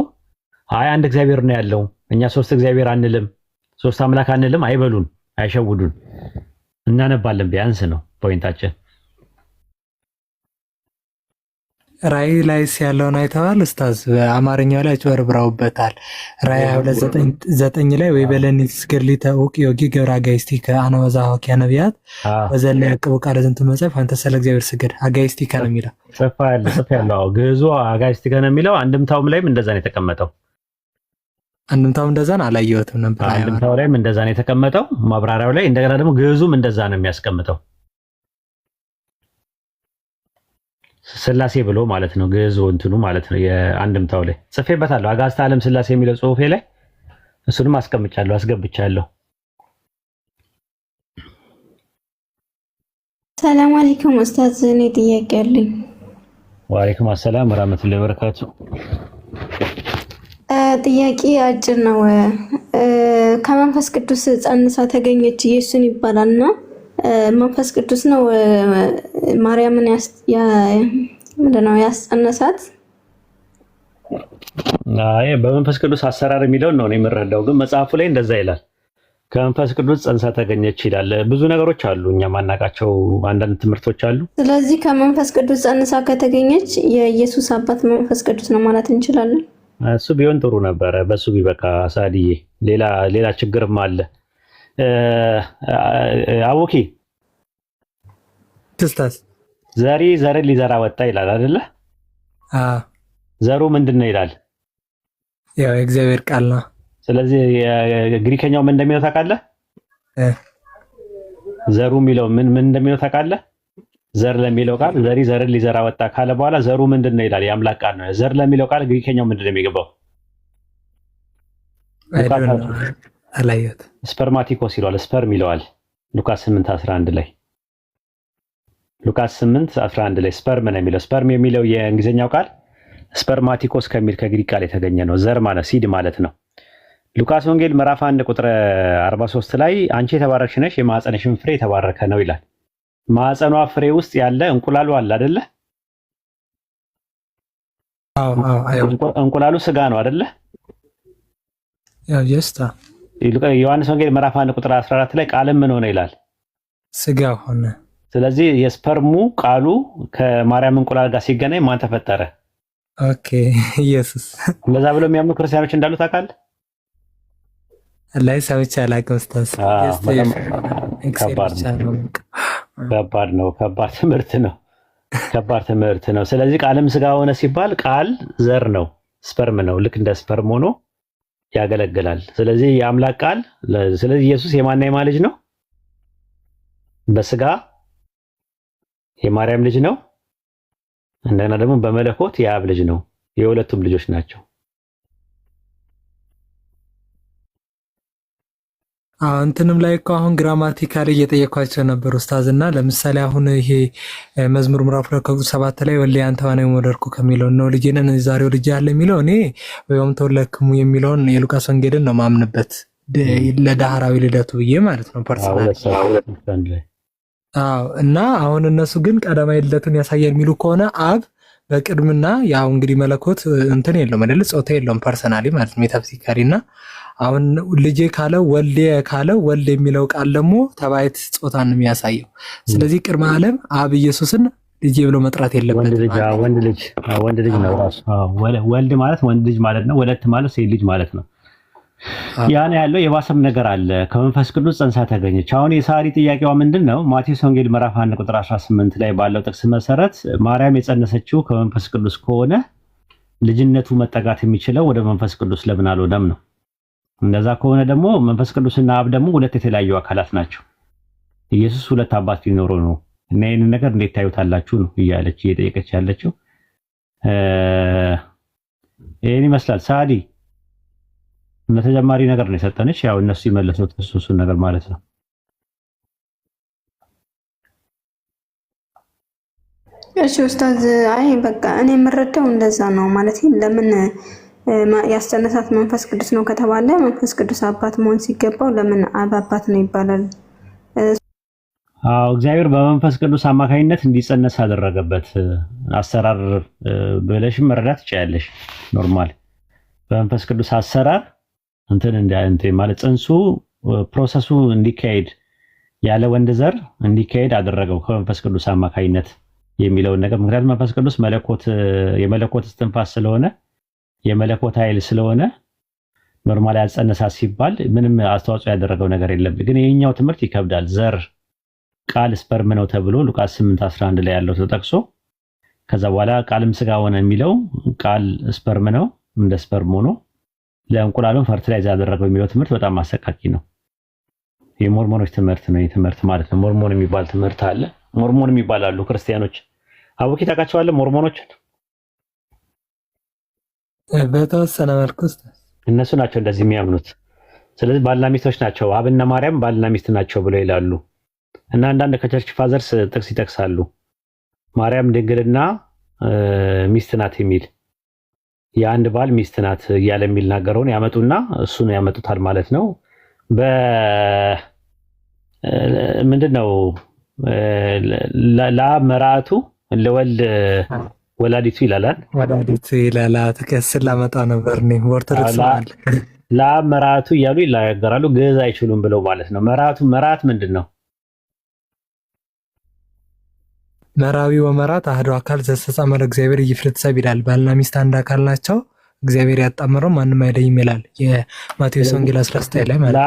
አይ አንድ እግዚአብሔር ነው ያለው፣ እኛ ሶስት እግዚአብሔር አንልም፣ ሶስት አምላክ አንልም አይበሉን፣ አይሸውዱን። እናነባለን ቢያንስ ነው ፖይንታችን። ራእይ ላይ ያለውን አይተዋል ኡስታዝ? በአማርኛው ላይ አጭበርብረውበታል። ራእይ 22:9 ላይ ወይ በለኒ ስግርሊተ ኡቅ ዮጊ ገብረ አጋይስቲከ አነ ወዛሆኪ ነቢያት ወዘለ ያቅቡ ቃለ ዝንቱ መጽሐፍ አንተ ስለ እግዚአብሔር ስገድ አጋይስቲከ ነው የሚለው። ጽፋ ያለው ግዕዙ አጋይስቲከ ነው የሚለው። አንድምታውም ላይም እንደዛ ነው የተቀመጠው። አንድምታው እንደዛን አላየሁትም ነበር። አንድምታው ላይም እንደዛ ነው የተቀመጠው። ማብራሪያው ላይ እንደገና ደግሞ ግዕዙም እንደዛ ነው የሚያስቀምጠው። ስላሴ ብሎ ማለት ነው ግዕዙ እንትኑ ማለት ነው። የአንድምታው ላይ ጽፌበታለሁ። አጋዕዝተ ዓለም ስላሴ የሚለው ጽሁፌ ላይ እሱንም አስቀምጫለሁ፣ አስገብቻለሁ። ሰላም አለይኩም ኡስታዝ፣ እኔ ጥያቄ አለኝ። ወአለይኩም አሰላም ወራህመቱላሂ ወበረካቱ። ጥያቄ አጭር ነው። ከመንፈስ ቅዱስ ጸንሳ ተገኘች ኢየሱስን ይባላልና መንፈስ ቅዱስ ነው ማርያምን ምንድነው ያስጸነሳት? አይ በመንፈስ ቅዱስ አሰራር የሚለውን ነው እኔ የምረዳው፣ ግን መጽሐፉ ላይ እንደዛ ይላል። ከመንፈስ ቅዱስ ጸንሳ ተገኘች ይላል። ብዙ ነገሮች አሉ እኛ ማናቃቸው አንዳንድ ትምህርቶች አሉ። ስለዚህ ከመንፈስ ቅዱስ ጸንሳ ከተገኘች የኢየሱስ አባት መንፈስ ቅዱስ ነው ማለት እንችላለን። እሱ ቢሆን ጥሩ ነበረ። በሱ ቢበቃ ሳዲዬ። ሌላ ችግርም አለ። አቡኪ ክርስቶስ ዘርን ሊዘራ ወጣ ይላል አይደለ? ዘሩ ምንድነው ይላል? ያው የእግዚአብሔር ቃል ነው። ስለዚህ ግሪከኛው ምን እንደሚለው ታውቃለህ? ዘሩ የሚለው ምን እንደሚለው ታውቃለህ? ዘር ለሚለው ቃል ዘርን ሊዘራ ወጣ ካለ በኋላ ዘሩ ምንድነው ይላል? የአምላክ ቃል ነው። ዘር ለሚለው ቃል ግሪከኛው ምንድነው የሚገባው? አላየት ስፐርማቲኮስ ይለዋል። ስፐርም ይለዋል ሉቃስ 8:11 ላይ። ሉቃስ 8:11 ላይ ስፐርም ነው የሚለው። ስፐርም የሚለው የእንግሊዝኛው ቃል ስፐርማቲኮስ ከሚል ከግሪክ ቃል የተገኘ ነው። ዘር ማለት ሲድ ማለት ነው። ሉቃስ ወንጌል ምዕራፍ 1 ቁጥር 43 ላይ አንቺ የተባረክሽ ነሽ የማኅፀንሽም ፍሬ የተባረከ ነው ይላል። ማኅፀኗ ፍሬ ውስጥ ያለ እንቁላሉ አለ አይደለ? እንቁላሉ ስጋ ነው አይደለ? ያው ጀስታ ዮሐንስ ወንጌል ምዕራፍ 1 ቁጥር 14 ላይ ቃልም ምን ሆነ ይላል? ስጋ ሆነ። ስለዚህ የስፐርሙ ቃሉ ከማርያም እንቁላል ጋር ሲገናኝ ማን ተፈጠረ? ኦኬ ኢየሱስ። እንደዛ ብለው የሚያምኑ ክርስቲያኖች እንዳሉ ታውቃለህ? ላይ ሰዎች አላውቅም ኡስታዝ። ከባድ ነው። ከባድ ትምህርት ነው። ስለዚህ ቃልም ስጋ ሆነ ሲባል ቃል ዘር ነው፣ ስፐርም ነው። ልክ እንደ ስፐርም ሆኖ ያገለግላል። ስለዚህ የአምላክ ቃል ስለዚህ ኢየሱስ የማና የማ ልጅ ነው? በስጋ የማርያም ልጅ ነው። እንደገና ደግሞ በመለኮት የአብ ልጅ ነው። የሁለቱም ልጆች ናቸው። እንትንም ላይ እኮ አሁን ግራማቲካሊ እየጠየኳቸው ነበር ኡስታዝና ለምሳሌ አሁን ይሄ መዝሙር ምዕራፍ 7 ላይ ወለ አንተ ዋና ወደርኩ ከሚለው ነው ልጅነን ዛሬው ልጅ ያለ የሚለው እኔ ወይም ተወለክሙ የሚለውን የሉቃስ ወንጌልን ነው ማምንበት ለዳህራዊ ልደቱ ብዬ ማለት ነው ፐርሰናሊ። እና አሁን እነሱ ግን ቀዳማዊ ልደቱን ያሳያል የሚሉ ከሆነ አብ በቅድምና ያው እንግዲህ መለኮት እንትን የለውም አይደል? ጾታ የለውም ፐርሰናሊ ማለት ነው ሜታፊዚካሊና አሁን ልጄ ካለው ወልዴ ካለው ወልድ የሚለው ቃል ደግሞ ተባይት ጾታን የሚያሳየው። ስለዚህ ቅድመ ዓለም አብ ኢየሱስን ልጄ ብሎ መጥራት የለበትም። ወንድ ልጅ ነው ራሱ። ወልድ ማለት ወንድ ልጅ ማለት ነው። ወለት ማለት ሴት ልጅ ማለት ነው። ያን ያለው የባሰም ነገር አለ። ከመንፈስ ቅዱስ ጸንሳ ተገኘች። አሁን የሳሪ ጥያቄዋ ምንድነው? ማቴዎስ ወንጌል ምዕራፍ 1 ቁጥር 18 ላይ ባለው ጥቅስ መሰረት ማርያም የጸነሰችው ከመንፈስ ቅዱስ ከሆነ ልጅነቱ መጠጋት የሚችለው ወደ መንፈስ ቅዱስ ለምን አልሆነም ነው። እንደዛ ከሆነ ደግሞ መንፈስ ቅዱስና አብ ደግሞ ሁለት የተለያዩ አካላት ናቸው። ኢየሱስ ሁለት አባት ሊኖረው ነው እና ይሄንን ነገር እንዴት ታዩታላችሁ ነው እያለች እየጠየቀች ያለችው። ይሄን ይመስላል። ሳዲ ተጨማሪ ነገር ነው የሰጠንሽ። ያው እነሱ ይመለሱት እሱን ነገር ማለት ነው። እሺ ኡስታዝ፣ አይ በቃ እኔ የምረዳው እንደዛ ነው ማለት ለምን ያስጨነሳት መንፈስ ቅዱስ ነው ከተባለ መንፈስ ቅዱስ አባት መሆን ሲገባው ለምን አብ አባት ነው ይባላል? እግዚአብሔር በመንፈስ ቅዱስ አማካኝነት እንዲጸነስ ያደረገበት አሰራር ብለሽም መረዳት ትችያለሽ። ኖርማል በመንፈስ ቅዱስ አሰራር እንትን ማለት ጽንሱ ፕሮሰሱ እንዲካሄድ ያለ ወንድ ዘር እንዲካሄድ አደረገው ከመንፈስ ቅዱስ አማካኝነት የሚለውን ነገር። ምክንያቱም መንፈስ ቅዱስ የመለኮት እስትንፋስ ስለሆነ የመለኮት ኃይል ስለሆነ ኖርማል ያጸነሳት ሲባል ምንም አስተዋጽኦ ያደረገው ነገር የለም። ግን የኛው ትምህርት ይከብዳል። ዘር ቃል ስፐርም ነው ተብሎ ሉቃስ 8:11 ላይ ያለው ተጠቅሶ ከዛ በኋላ ቃልም ስጋ ሆነ የሚለው ቃል ስፐርም ነው እንደ ስፐርም ሆኖ ለእንቁላሉን ፈርቲላይዝ ያደረገው የሚለው ትምህርት በጣም አሰቃቂ ነው። የሞርሞኖች ትምህርት ነው የትምህርት ማለት ነው። ሞርሞን የሚባል ትምህርት አለ። ሞርሞን የሚባላሉ ክርስቲያኖች አቡኪ ታውቃቸዋለህ? ሞርሞኖችን በተወሰነ መልኩ እነሱ ናቸው እንደዚህ የሚያምኑት። ስለዚህ ባልና ሚስቶች ናቸው፣ አብና ማርያም ባልና ሚስት ናቸው ብለው ይላሉ። እና አንዳንድ ከቸርች ፋዘርስ ጥቅስ ይጠቅሳሉ። ማርያም ድንግልና ሚስት ናት የሚል የአንድ ባል ሚስት ናት እያለ የሚናገረውን ያመጡና እሱን ያመጡታል ማለት ነው። ምንድነው ለአብ መራቱ ለወልድ ወላዲቱ ይላል። ወላዲቱ ይላል። ተከስል ላመጣ ነበር ነው ኦርቶዶክስ ማለት ለአብ መራቱ እያሉ ይናገራሉ። ግዕዝ አይችሉም ብለው ማለት ነው። መራት ምንድነው? መራዊ ወመራት አህዶ አካል ዘተጻመረ እግዚአብሔር ይፍርድ ሰብ ይላል። ባልና ሚስት አንድ አካል ናቸው፣ እግዚአብሔር ያጣመረው ማንም አይለይም ይላል የማቴዎስ ወንጌል 19 ላይ ማለት ነው።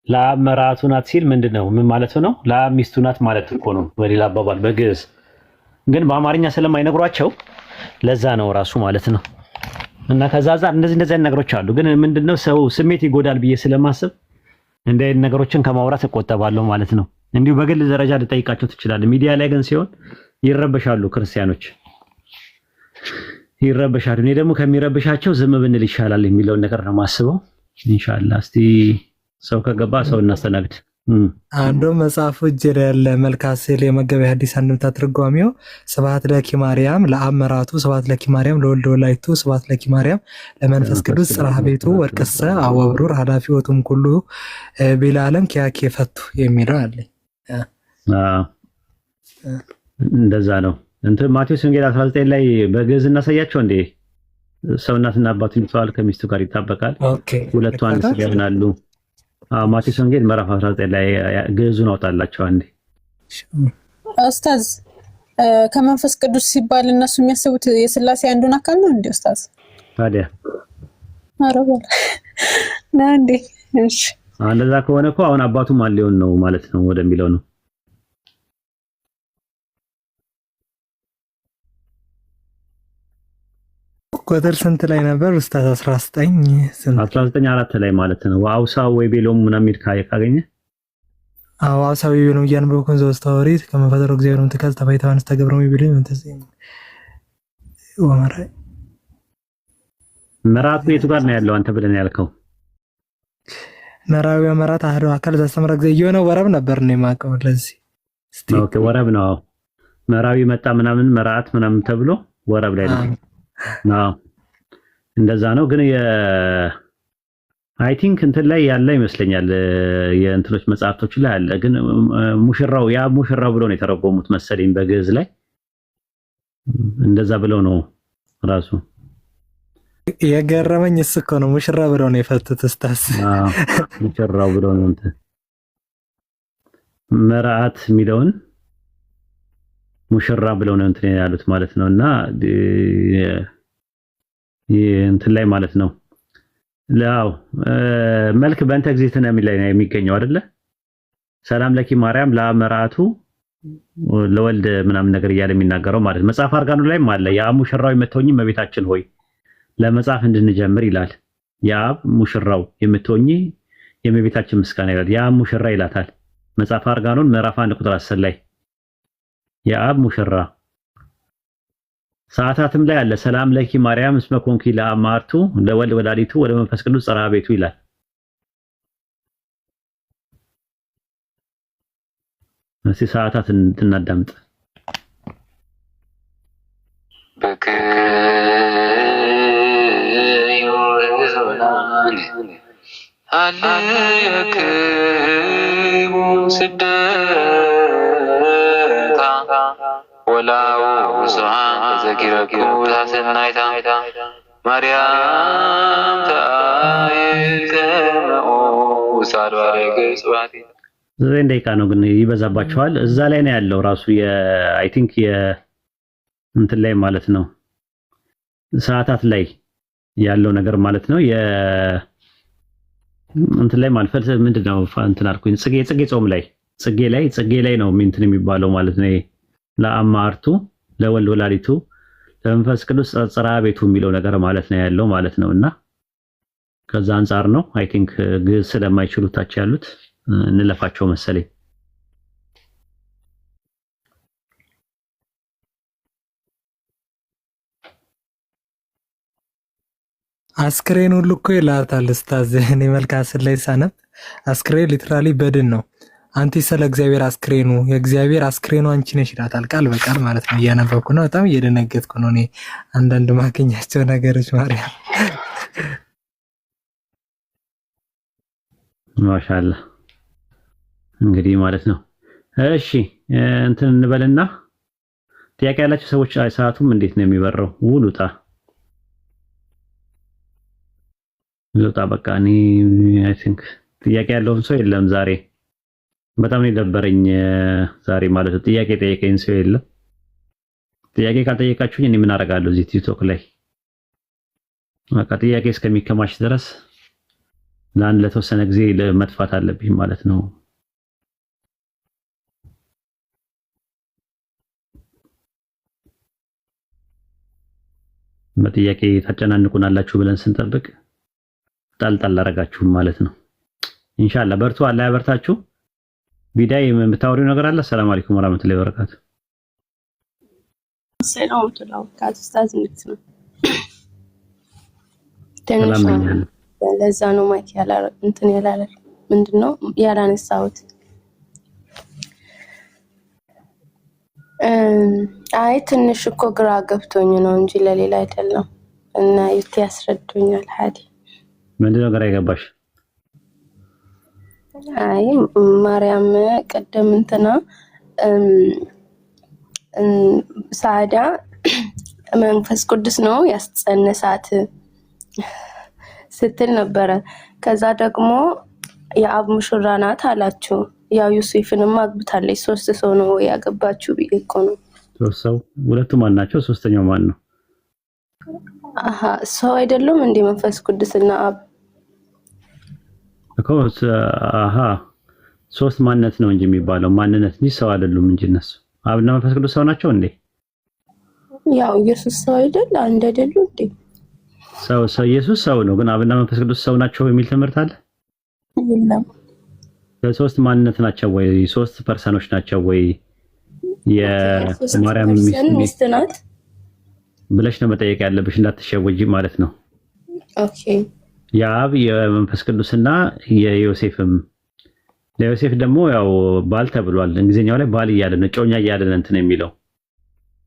ለአብ መራቱ ናት ሲል ምንድነው? ምን ማለት ነው? ለአብ ሚስቱ ናት ማለት እኮ ነው በሌላ አባባል በግዕዝ። ግን በአማርኛ ስለማይነግሯቸው ለዛ ነው ራሱ ማለት ነው። እና ከዛዛ እንደዚህ ነገሮች አሉ። ግን ምንድነው ሰው ስሜት ይጎዳል ብዬ ስለማስብ እንደ ነገሮችን ከማውራት እቆጠባለሁ ማለት ነው። እንዲሁ በግል ደረጃ ልጠይቃቸው ትችላለህ። ሚዲያ ላይ ግን ሲሆን ይረበሻሉ፣ ክርስቲያኖች ይረበሻሉ። እኔ ደግሞ ከሚረብሻቸው ዝም ብንል ይሻላል የሚለውን ነገር ነው ማስበው። ኢንሻአላህ እስቲ ሰው ከገባ ሰው እናስተናግድ። አንዱ መጽሐፉ እጅ ያለ መልካስል የመገበያ ሐዲስ አንድምታ ትርጓሜው ስብሐት ለኪ ማርያም ለአብ መራቱ ስብሐት ለኪ ማርያም ለወልድ ወላዲቱ ስብሐት ለኪ ማርያም ለመንፈስ ቅዱስ ጽርሐ ቤቱ ወርቅሰ አወብሩር ኃላፊ ወቱም ኩሉ ቢላ ዓለም ኪያኬ ፈቱ የሚለው አለ። እንደዛ ነው። ማቴዎስ ወንጌል 19 ላይ በግዕዝ እናሳያቸው እንዴ? ሰው እናትና አባቱን ይተዋል፣ ከሚስቱ ጋር ይጣበቃል፣ ሁለቱ አንድ ስጋ ይሆናሉ። ማቴዎስ ወንጌል ምዕራፍ 19 ላይ ግዕዙን አውጣላቸው አንዴ። ኡስታዝ ከመንፈስ ቅዱስ ሲባል እነሱ የሚያስቡት የሥላሴ አንዱን አካል ነው እንዴ ኡስታዝ? ታዲያ አረባ ና እንዴ? እሺ እንደዛ ከሆነ እኮ አሁን አባቱ ማን ሊሆን ነው ማለት ነው ወደሚለው ነው። ቁጥር ስንት ላይ ነበር ኡስታዝ? 19 ላይ ማለት ነው። ዋውሳ ወይ ቤሎም ምናምን የሚል ካገኘ ዋውሳ ወይ ቤሎም ያንበብኩን ዘውስታወሪት ከመፈጠሩ እግዚአብሔርን ተከዝ ተባይታን ተገብረው ይብልኝ እንተዚህ ወመራ መራቱ የቱ ጋር ነው ያለው አንተ ብለን ያልከው? መራዊ ወመራት አህዶ አካል ዘተሰመረ ጊዜ የሆነ ወረብ ነበር ነው የማውቀው። ለዚህ ኦኬ ወረብ ነው መራዊ መጣ ምናምን መራአት ምናምን ተብሎ ወረብ ላይ ነው። እንደዛ ነው። ግን አይ ቲንክ እንትን ላይ ያለ ይመስለኛል የእንትኖች መጽሐፍቶች ላይ አለ። ግን ሙሽራው ብለው ነው የተረጎሙት መሰለኝ በግዕዝ ላይ እንደዛ ብለው ነው ራሱ። የገረመኝ እሱ እኮ ነው ሙሽራ ብለው ነው የፈቱት ኡስታዝ። ሙሽራው ብለው ነው እንትን መራአት የሚለውን ሙሽራ ብለው ነው እንትን ያሉት ማለት ነው። እና እንትን ላይ ማለት ነው ላው መልክ በእንተ እግዚእትነ የሚል ላይ ነው የሚገኘው አይደለ? ሰላም ለኪ ማርያም ለአመራቱ ለወልድ ምናምን ነገር እያለ የሚናገረው ማለት መጽሐፍ አርጋኑ ላይም አለ። የአብ ሙሽራው የምትሆኚ እመቤታችን ሆይ ለመጽሐፍ እንድንጀምር ይላል። የአብ ሙሽራው የምትሆኚ የእመቤታችን ምስጋና ይላል። የአብ ሙሽራ ይላታል መጽሐፍ አርጋኑን ምዕራፍ 1 ቁጥር 10 ላይ የአብ ሙሽራ። ሰዓታትም ላይ አለ ሰላም ለኪ ማርያም እስመ ኮንኪ ለአማርቱ ለወልድ ወላዲቱ ወደ መንፈስ ቅዱስ ጽርሐ ቤቱ ይላል። እስቲ ሰዓታት እናዳምጥ። ዘጠኝ ደቂቃ ነው ግን ይበዛባቸዋል። እዛ ላይ ነው ያለው ራሱ አይ ቲንክ እንትን ላይ ማለት ነው ሰዓታት ላይ ያለው ነገር ማለት ነው። እንትን ላይ ማለት ምንድነው እንትን አልኩኝ ጽጌ ጾም ላይ ጽጌ ላይ ነው እንትን የሚባለው ማለት ነው። ለአማርቱ ለወልድ ወላዲቱ ለመንፈስ ቅዱስ ጽርሐ ቤቱ የሚለው ነገር ማለት ነው ያለው ማለት ነውና ከዛ አንፃር ነው አይ ቲንክ ግዕዝ ስለማይችሉ ታች ያሉት እንለፋቸው መሰለኝ። አስክሬን ሁሉ እኮ ይላታል ኡስታዝ። እኔ መልካስን ላይ ሳነብ አስክሬን ሊትራሊ በድን ነው። አንቲ ስለ እግዚአብሔር አስክሬኑ የእግዚአብሔር አስክሬኑ አንቺ ነሽ ይላታል ቃል በቃል ማለት ነው። እያነበብኩ ነው፣ በጣም እየደነገጥኩ ነው። እኔ አንዳንድ ማገኛቸው ነገሮች ማርያም ማሻአላ እንግዲህ ማለት ነው። እሺ እንትን እንበልና ጥያቄ ያላችሁ ሰዎች ሰዓቱም እንዴት ነው የሚበረው? ውሉጣ በቃ እኔ አይ ቲንክ ጥያቄ ያለውን ሰው የለም ዛሬ። በጣም ነው የደበረኝ ዛሬ ማለት ነው። ጥያቄ ጠየቀኝ ሰው የለም። ጥያቄ ካልጠየቃችሁኝ እኔ ምን አደርጋለሁ እዚህ ቲክቶክ ላይ? በቃ ጥያቄ እስከሚከማች ድረስ ለተወሰነ ጊዜ መጥፋት አለብኝ ማለት ነው። በጥያቄ ታጨናንቁናላችሁ ብለን ስንጠብቅ ጣልጣል አደረጋችሁም ማለት ነው። ኢንሻአላህ በርቱ፣ አላህ ያበርታችሁ። ቢዳይ የምታወሪው ነገር አለ? ሰላም አለይኩም ወራህመቱላሂ ወበረካቱ። ሰላም ወራህመቱላሂ ወበረካቱ። ኡስታዝ እንዴት ነው? ለዛ ነው ማይክ ያላረ እንትን ያላለ ምንድነው ያላነሳሁት? አይ ትንሽ እኮ ግራ ገብቶኝ ነው እንጂ ለሌላ አይደለም። እና ይት ያስረዱኛል። ሀዲ ምንድነው ግራ የገባሽ? አይ ማርያም ቀደም እንትና ሳዳ መንፈስ ቅዱስ ነው ያስጸነሳት ስትል ነበረ። ከዛ ደግሞ የአብ ሙሽራ ናት አላችሁ። ያው ዮሴፍንም አግብታለች። 3 ሰው ነው ያገባችሁ ብዬ እኮ ነው። 3 ሰው ሁለቱ ማን ናቸው? ሶስተኛው ማን ነው? አሃ ሰው አይደለም እንዴ መንፈስ ቅዱስና አብ እኮ አሃ 3 ማንነት ነው እንጂ የሚባለው ማንነት እንጂ ሰው አይደሉም እንጂ እነሱ አብና መንፈስ ቅዱስ ሰው ናቸው እንዴ? ያው ኢየሱስ ሰው አይደል? አንድ አይደሉ እንዴ? ሰው ኢየሱስ ሰው ነው፣ ግን አብና መንፈስ ቅዱስ ሰው ናቸው የሚል ትምህርት አለ? የለም። ሶስት ማንነት ናቸው ወይ 3 ፐርሰኖች ናቸው ወይ? የማርያም ሚስት ናት ብለሽ ነው መጠየቅ ያለብሽ፣ እንዳትሸወጂ ማለት ነው። ኦኬ። የአብ የመንፈስ ቅዱስና የዮሴፍም ለዮሴፍ ደግሞ ያው ባል ተብሏል። እንግሊዝኛው ላይ ባል እያለ ነው፣ እጮኛ እያለ ነው እንትን የሚለው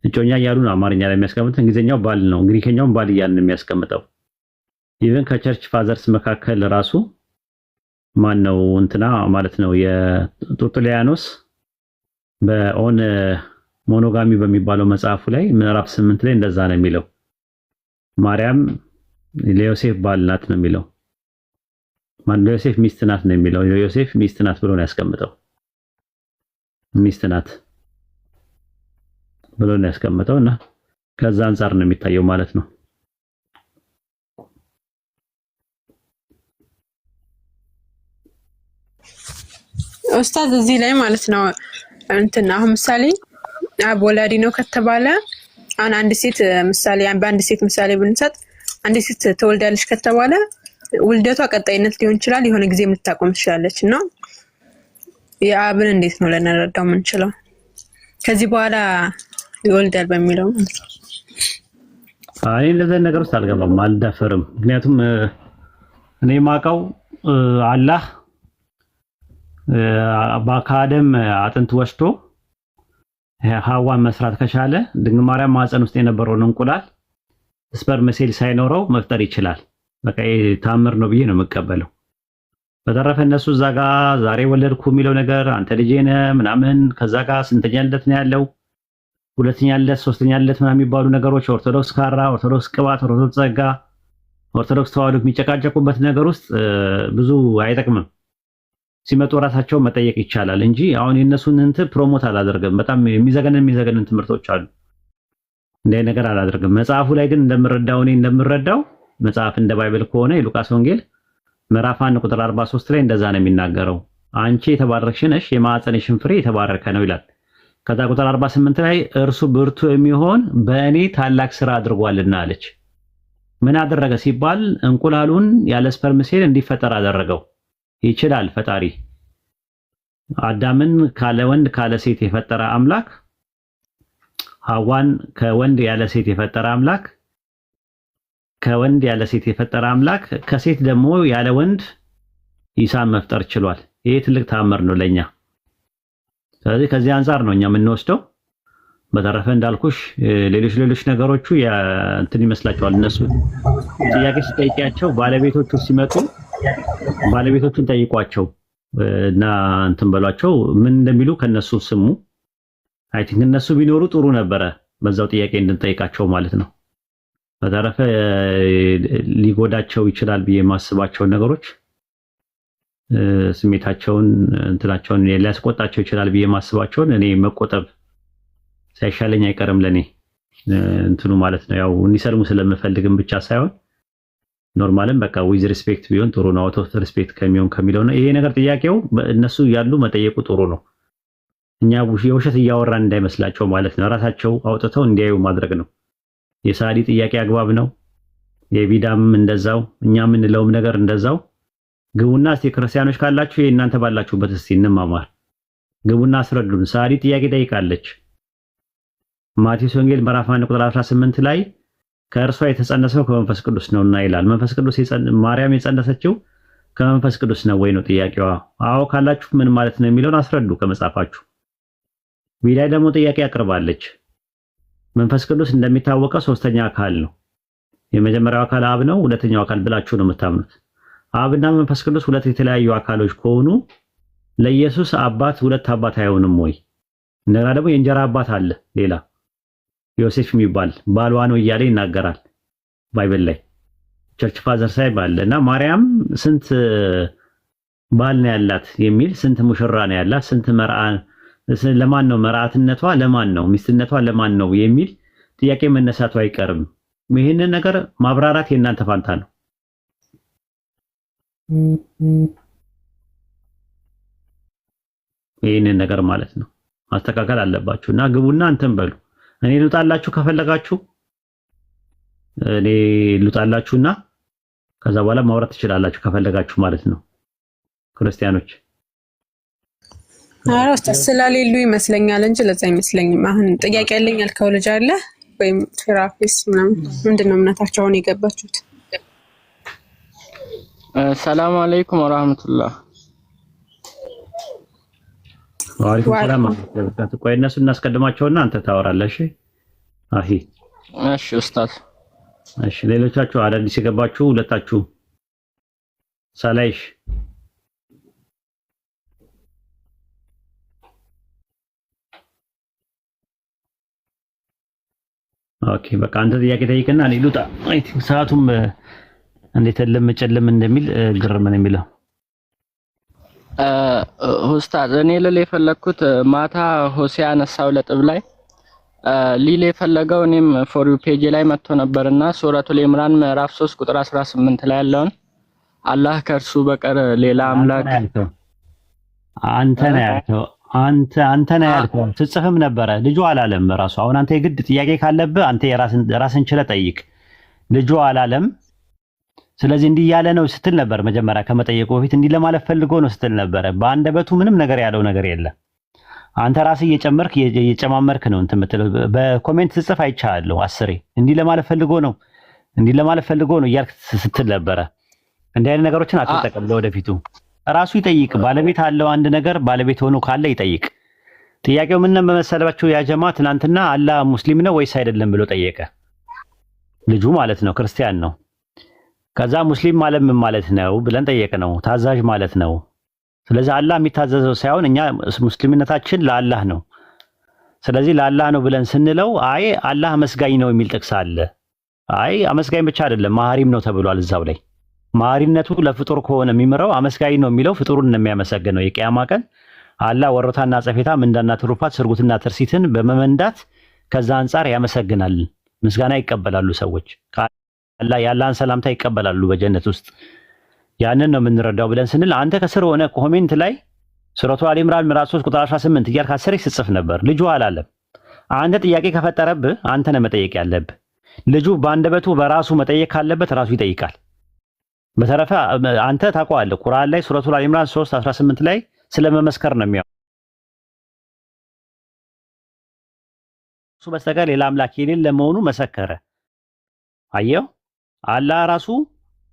እጮኛ እያሉ ነው አማርኛ ላይ የሚያስቀምጡት። እንግሊዝኛው ባል ነው፣ ግሪከኛውም ባል እያለ ነው የሚያስቀምጠው። ኢቭን ከቸርች ፋዘርስ መካከል ራሱ ማን ነው እንትና ማለት ነው የጡጥሊያኖስ በኦን ሞኖጋሚ በሚባለው መጽሐፉ ላይ ምዕራፍ 8 ላይ እንደዛ ነው የሚለው። ማርያም ለዮሴፍ ባል ናት ነው የሚለው። ማን ለዮሴፍ ሚስት ናት ነው የሚለው። ለዮሴፍ ሚስት ናት ብሎ ነው ያስቀምጠው። ሚስት ናት ብሎ ነው ያስቀምጠውና ከዛ አንፃር ነው የሚታየው ማለት ነው። ኡስታዝ እዚህ ላይ ማለት ነው እንትን አሁን ምሳሌ አብ ወላዲ ነው ከተባለ አሁን አንድ ሴት ምሳሌ በአንድ ሴት ምሳሌ ብንሰጥ አንድ ሴት ተወልዳለች ከተባለ ውልደቷ ቀጣይነት ሊሆን ይችላል፣ የሆነ ጊዜ ልታቆም ትችላለች እና የአብን እንዴት ነው ለነረዳው የምንችለው ከዚህ በኋላ ይወልዳል በሚለው? አይ እንደዚህ ነገር ውስጥ አልገባም፣ አልዳፈርም። ምክንያቱም እኔ ማውቀው አላህ ከአደም አጥንት ወስዶ ሐዋን መስራት ከቻለ ድንግል ማርያም ማህፀን ውስጥ የነበረውን እንቁላል ስፐርም ሴል ሳይኖረው መፍጠር ይችላል። በቃ ታምር ነው ብዬ ነው የምቀበለው። በተረፈ እነሱ እዛ ጋር ዛሬ ወለድኩ የሚለው ነገር አንተ ልጄ ነህ ምናምን ከዛ ጋር ስንተኛ ልደት ነው ያለው፣ ሁለተኛ ልደት፣ ሶስተኛ ልደት ምናምን የሚባሉ ነገሮች ኦርቶዶክስ ካራ፣ ኦርቶዶክስ ቅባት፣ ኦርቶዶክስ ጸጋ፣ ኦርቶዶክስ ተዋህዶ የሚጨቃጨቁበት ነገር ውስጥ ብዙ አይጠቅምም። ሲመጡ ራሳቸው መጠየቅ ይቻላል እንጂ አሁን የነሱን እንትን ፕሮሞት አላደርግም። በጣም የሚዘገንን ትምህርቶች አሉ። እንደ ነገር አላደርግም። መጽሐፉ ላይ ግን እንደምረዳው መጽሐፍ እንደ ባይብል ከሆነ የሉቃስ ወንጌል ምዕራፍ 1 ቁጥር 43 ላይ እንደዛ ነው የሚናገረው። አንቺ የተባረክሽ ነሽ የማኅፀንሽን ፍሬ የተባረከ ነው ይላል። ከዛ ቁጥር 48 ላይ እርሱ ብርቱ የሚሆን በእኔ ታላቅ ስራ አድርጓልና አለች። ምን አደረገ ሲባል እንቁላሉን ያለ ስፐርም ሴል እንዲፈጠር አደረገው። ይችላል ፈጣሪ። አዳምን ካለ ወንድ ካለ ሴት የፈጠረ አምላክ፣ ሐዋን ከወንድ ያለ ሴት የፈጠረ አምላክ፣ ከወንድ ያለ ሴት የፈጠረ አምላክ ከሴት ደግሞ ያለ ወንድ ኢሳን መፍጠር ችሏል። ይሄ ትልቅ ተአምር ነው ለኛ። ስለዚህ ከዚህ አንፃር ነው እኛ የምንወስደው። በተረፈ እንዳልኩሽ ሌሎች ነገሮቹ እንትን ይመስላቸዋል። እነሱ ጥያቄ ሲጠይቂያቸው ባለቤቶቹ ሲመጡ ባለቤቶቹን ጠይቋቸው እና እንትን በሏቸው ምን እንደሚሉ ከነሱ ስሙ። አይ ቲንክ እነሱ ቢኖሩ ጥሩ ነበረ፣ በዛው ጥያቄ እንድንጠይቃቸው ማለት ነው። በተረፈ ሊጎዳቸው ይችላል ብዬ የማስባቸውን ነገሮች ስሜታቸውን እንትናቸውን ሊያስቆጣቸው ይችላል ብዬ የማስባቸውን እኔ መቆጠብ ሳይሻለኝ አይቀርም ለኔ እንትኑ ማለት ነው። ያው እንዲሰልሙ ስለምፈልግም ብቻ ሳይሆን ኖርማልም በቃ ዊዝ ሪስፔክት ቢሆን ጥሩ ነው። አውት ኦፍ ሪስፔክት ከሚለው ነው ይሄ ነገር ጥያቄው እነሱ ያሉ መጠየቁ ጥሩ ነው። እኛ የውሸት እያወራን እንዳይመስላቸው ማለት ነው። ራሳቸው አውጥተው እንዲያዩ ማድረግ ነው። የሳዲ ጥያቄ አግባብ ነው። የቢዳም እንደዛው፣ እኛ የምንለውም ነገር እንደዛው። ግቡና እስቲ ክርስቲያኖች ካላችሁ እናንተ ባላችሁበት እስቲ እንማማር። ግቡና አስረዱን። ሳዲ ጥያቄ ጠይቃለች። ማቴዎስ ወንጌል ምዕራፍ 1 ቁጥር 18 ላይ ከእርሷ የተጸነሰው ከመንፈስ ቅዱስ ነውና ይላል። መንፈስ ቅዱስ ማርያም የጸነሰችው ከመንፈስ ቅዱስ ነው ወይ ነው ጥያቄዋ። አዎ ካላችሁ ምን ማለት ነው የሚለውን አስረዱ ከመጻፋችሁ። ቢዳይ ደግሞ ጥያቄ አቅርባለች። መንፈስ ቅዱስ እንደሚታወቀው ሶስተኛ አካል ነው። የመጀመሪያው አካል አብ ነው፣ ሁለተኛው አካል ብላችሁ ነው የምታምኑት። አብና መንፈስ ቅዱስ ሁለት የተለያዩ አካሎች ከሆኑ ለኢየሱስ አባት ሁለት አባት አይሆንም ወይ? እንደገና ደግሞ የእንጀራ አባት አለ ሌላ ዮሴፍ የሚባል ባልዋ ነው እያለ ይናገራል ባይብል ላይ ቸርች ፋዘር ሳይባል እና ማርያም ስንት ባል ነው ያላት የሚል ስንት ሙሽራ ነው ያላት ስንት ለማን ነው መርዓትነቷ ለማን ነው ሚስትነቷ ለማን ነው የሚል ጥያቄ መነሳቱ አይቀርም። ይሄንን ነገር ማብራራት የእናንተ ፋንታ ነው። ይሄንን ነገር ማለት ነው ማስተካከል አለባችሁና ግቡና እንትን በሉ። እኔ ልውጣላችሁ ከፈለጋችሁ እኔ ልውጣላችሁና ከዛ በኋላ ማውራት ትችላላችሁ ከፈለጋችሁ ማለት ነው ክርስቲያኖች። አራስ ተስላሌሉ ይመስለኛል እንጂ ለዛ አይመስለኝም። አሁን ጥያቄ ያለኝ ያልከው ልጅ አለ ወይም ቴራፒስት ምንድነው እምነታቸውን የገባችሁት? ሰላም አለይኩም ወራህመቱላህ። ወአለይኩም ሰላም ወራህመቱላህ። ቆይ እነሱ እናስቀድማቸውና አንተ ታወራለህ። አሂ እሺ ኡስታዝ። እሺ ሌሎቻችሁ አዳዲስ የገባችሁ ሁለታችሁ ሳላይሽ ኦኬ በቃ አንተ ጥያቄ ጠይቅና እኔ ልውጣ። አይ ቲንክ ሰዓቱም እንዴት ለምጨለም እንደሚል ግርም ነው የሚለው። ኡስታዝ እኔ ልል የፈለኩት ማታ ሆሴ ያነሳው ለጥብ ላይ ሊል የፈለገው እኔም ፎር ዩ ፔጅ ላይ መጥቶ ነበርና ሱረቱል ኢምራን ምዕራፍ 3 ቁጥር 18 ላይ ያለውን አላህ ከእርሱ በቀር ሌላ አምላክ አንተ ነህ ያልከው አንተ ነህ ያልከው ትጽፍም ነበረ። ልጁ አላለም ራሱ። አሁን አንተ የግድ ጥያቄ ካለብህ አንተ የራስን ችለህ ጠይቅ። ልጁ አላለም። ስለዚህ እንዲህ ያለ ነው ስትል ነበር መጀመሪያ ከመጠየቁ በፊት እንዲህ ለማለት ፈልጎ ነው ስትል ነበረ። በአንደበቱ ምንም ነገር ያለው ነገር የለም። አንተ ራስህ እየጨማመርክ ነው እንትን የምትለው። በኮሜንት ትጽፍ አይቻለሁ 10 እንዲህ ለማለት ፈልጎ ነው እያልክ ስትል ነበረ። እንዲህ አይነት ነገሮችን አትጠቀም ለወደፊቱ። ራሱ ይጠይቅ። ባለቤት አለው አንድ ነገር ባለቤት ሆኖ ካለ ይጠይቅ። ጥያቄው ምን መሰለባችሁ ያ ጀማ ትናንትና አላህ ሙስሊም ነው ወይስ አይደለም ብሎ ጠየቀ። ልጁ ማለት ነው ክርስቲያን ነው። ከዛ ሙስሊም ማለት ምን ማለት ነው ብለን ጠየቅነው። ታዛዥ ማለት ነው። ስለዚህ አላህ የሚታዘዘው ሳይሆን እኛ ሙስሊምነታችን ለአላህ ነው። ስለዚህ ለአላህ ነው ብለን ስንለው አይ አላህ አመስጋኝ ነው የሚል ጥቅስ አለ። አይ አመስጋኝ ብቻ አይደለም መሐሪም ነው ተብሏል እዛው ላይ። መሐሪነቱ ለፍጡር ከሆነ የሚምረው አመስጋኝ ነው የሚለው ፍጡሩን ነው የሚያመሰግነው። የቂያማ ቀን አላህ ወሮታና ጸፌታ ምንዳና ትሩፋት ስርጉትና ትርሲትን በመመንዳት ከዛ አንጻር ያመሰግናል። ምስጋና ይቀበላሉ ሰዎች። አላህ ያላህን ሰላምታ ይቀበላሉ በጀነት ውስጥ። ያንን ነው የምንረዳው ብለን ስንል አንተ ከስር ሆነ ኮሜንት ላይ ሱረቱ አሊ ኢምራን ምዕራፍ 3 ቁጥር 18 እያልክ አስሬ ስትጽፍ ነበር። ልጁ አላለም። አንተ ጥያቄ ከፈጠረብህ አንተ ነህ መጠየቅ ያለብህ። ልጁ በአንደበቱ በራሱ መጠየቅ ካለበት ራሱ ይጠይቃል። በተረፈ አንተ ታውቀዋለህ ቁርአን ላይ ሱረቱ አሊ ኢምራን 3:18 ላይ ስለመመስከር ነው የሚያው እሱ በስተቀር ሌላ አምላክ የሌለ መሆኑ መሰከረ። አየው አላህ ራሱ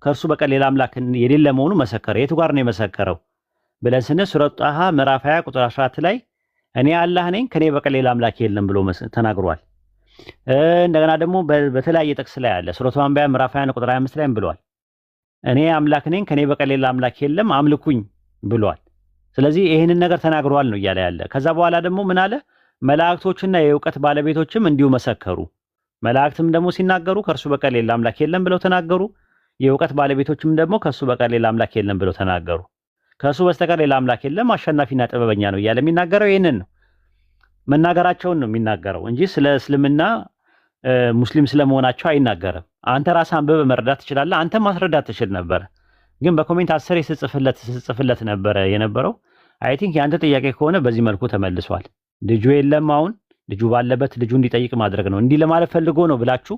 ከእርሱ በቀር ሌላ አምላክ የሌለ መሆኑ መሰከረ። የቱ ጋር ነው የመሰከረው ብለን ስንል ሱረቱ ጣሃ ምዕራፍ 20 ቁጥር 14 ላይ እኔ አላህ ነኝ ከኔ በቀር ሌላ አምላክ የለም ብሎ ተናግሯል። እንደገና ደግሞ በተለያየ ጥቅስ ላይ አለ። ሱረቱ አንቢያ ምዕራፍ 20 ቁጥር 25 ላይም ብሏል። እኔ አምላክ ነኝ ከኔ በቀር ሌላ አምላክ የለም አምልኩኝ ብሏል። ስለዚህ ይህንን ነገር ተናግሯል ነው እያለ ያለ። ከዛ በኋላ ደግሞ ምን አለ? መላእክቶችና የእውቀት ባለቤቶችም እንዲሁ መሰከሩ። መላእክትም ደግሞ ሲናገሩ ከእርሱ በቀር ሌላ አምላክ የለም ብለው ተናገሩ። የእውቀት ባለቤቶችም ደግሞ ከእሱ በቀር ሌላ አምላክ የለም ብለው ተናገሩ። ከእሱ በስተቀር ሌላ አምላክ የለም አሸናፊና ጥበበኛ ነው እያለ የሚናገረው ይህንን ነው። መናገራቸውን ነው የሚናገረው እንጂ ስለ እስልምና ሙስሊም ስለመሆናቸው አይናገርም። አንተ ራስህ አንብበህ መረዳት ትችላለህ። አንተ ማስረዳት ትችል ነበር፣ ግን በኮሜንት 10 ስትጽፍለት ነበረ የነበረው። አይ ቲንክ የአንተ ጥያቄ ከሆነ በዚህ መልኩ ተመልሷል። ልጁ የለም አሁን ልጁ ባለበት ልጁ እንዲጠይቅ ማድረግ ነው። እንዲህ ለማለት ፈልጎ ነው ብላችሁ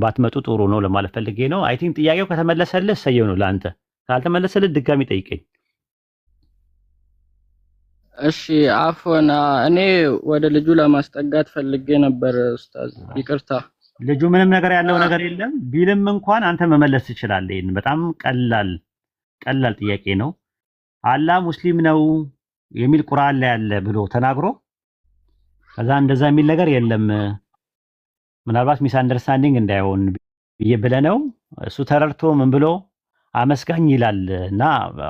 ባትመጡ ጥሩ ነው ለማለት ፈልጌ ነው። አይ ቲንክ ጥያቄው ከተመለሰልህ እሰየው ነው ለአንተ። ካልተመለሰልህ ድጋሚ ጠይቀኝ። እሺ አፎና እኔ ወደ ልጁ ለማስጠጋት ፈልጌ ነበር ኡስታዝ፣ ይቅርታ። ልጁ ምንም ነገር ያለው ነገር የለም ቢልም እንኳን አንተ መመለስ ትችላለህ። ይሄን በጣም ቀላል ጥያቄ ነው። አላህ ሙስሊም ነው የሚል ቁርአን ላይ አለ ብሎ ተናግሮ ከዛ እንደዛ የሚል ነገር የለም ምናልባት ሚስ አንደርስታንዲንግ እንዳይሆን ብለህ ነው። እሱ ተረድቶ ምን ብሎ አመስጋኝ ይላል እና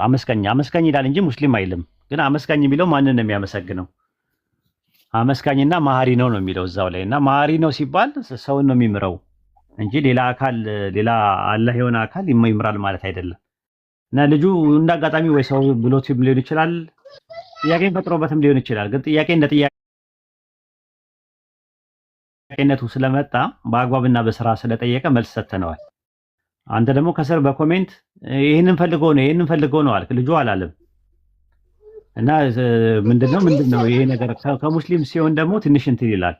አመስጋኝ ይላል እንጂ ሙስሊም አይልም። ግን አመስጋኝ የሚለው ማንን ነው የሚያመሰግነው? አመስጋኝና መሐሪ ነው የሚለው እዛው ላይ። እና መሐሪ ነው ሲባል ሰውን ነው የሚምረው እንጂ ሌላ አላህ የሆነ አካል ይምራል ማለት አይደለም። እና ልጁ እንዳጋጣሚ ወይ ሰው ብሎት ሊሆን ይችላል፣ ጥያቄን ፈጥሮበትም ሊሆን ይችላል። ግን ጥያቄ እንደ ጥያቄነቱ ስለመጣ በአግባብና በስራ ስለጠየቀ መልስ ሰጥተነዋል። አንተ ደግሞ ከስር በኮሜንት ይሄንን ፈልጎ ነው አልክ። ልጁ አላለም። እና ምንድነው ይሄ ነገር ከሙስሊም ሲሆን ደግሞ ትንሽ እንትን ይላል፣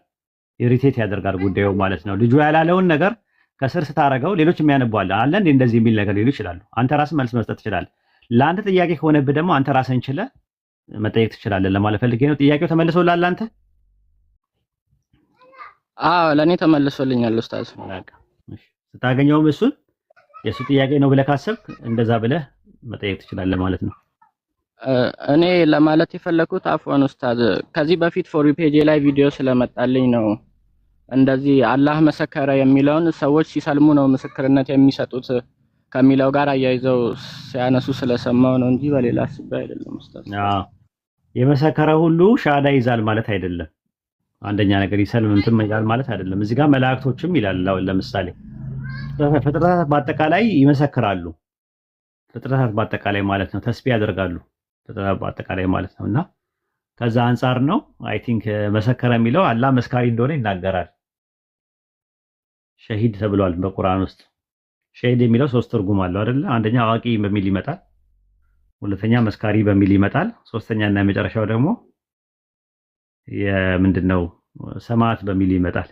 ኢሪቴት ያደርጋል ጉዳዩ ማለት ነው። ልጁ ያላለውን ነገር ከስር ስታረገው ሌሎች የሚያነቧል አለ እንደዚህ የሚል ነገር ሊሉ ይችላሉ። አንተ ራስህ መልስ መስጠት ትችላለህ። ለአንተ ጥያቄ ከሆነብህ ደግሞ አንተ ራስህን ችለህ መጠየቅ ትችላለህ ለማለት ፈልጌ ነው። ጥያቄው ተመልሶልሃል አንተ? አዎ ለኔ ተመልሶልኛል ኡስታዝ። ስታገኘውም እሱን የሱ ጥያቄ ነው ብለህ ካሰብክ እንደዛ ብለህ መጠየቅ ትችላለህ ማለት ነው። እኔ ለማለት የፈለኩት አፍዋን ኡስታዝ፣ ከዚህ በፊት ፎር ፔጅ ላይ ቪዲዮ ስለመጣልኝ ነው እንደዚህ አላህ መሰከረ የሚለውን ሰዎች ሲሰልሙ ነው ምስክርነት የሚሰጡት ከሚለው ጋር አያይዘው ሲያነሱ ስለሰማው ነው እንጂ በሌላ አስቤ አይደለም ኡስታዝ። አዎ የመሰከረ ሁሉ ሻሃዳ ይዛል ማለት አይደለም። አንደኛ ነገር ይሰልም እንትን ይላል ማለት አይደለም። እዚህ ጋር መላእክቶችም ይላል። ለምሳሌ ፍጥረታት በአጠቃላይ ይመሰክራሉ። ፍጥረታት በአጠቃላይ ማለት ነው ተስቢህ ያደርጋሉ። ፍጥረታት በአጠቃላይ ማለት ነውና ከዛ አንፃር ነው አይ ቲንክ መሰከረ የሚለው አላህ መስካሪ እንደሆነ ይናገራል። ሸሂድ ተብሏል በቁርአን ውስጥ። ሸሂድ የሚለው 3 ትርጉም አለው አይደለ? አንደኛ አዋቂ በሚል ይመጣል። ሁለተኛ መስካሪ በሚል ይመጣል። ሶስተኛ እና የመጨረሻው ደግሞ የምንድነው ሰማዕት በሚል ይመጣል።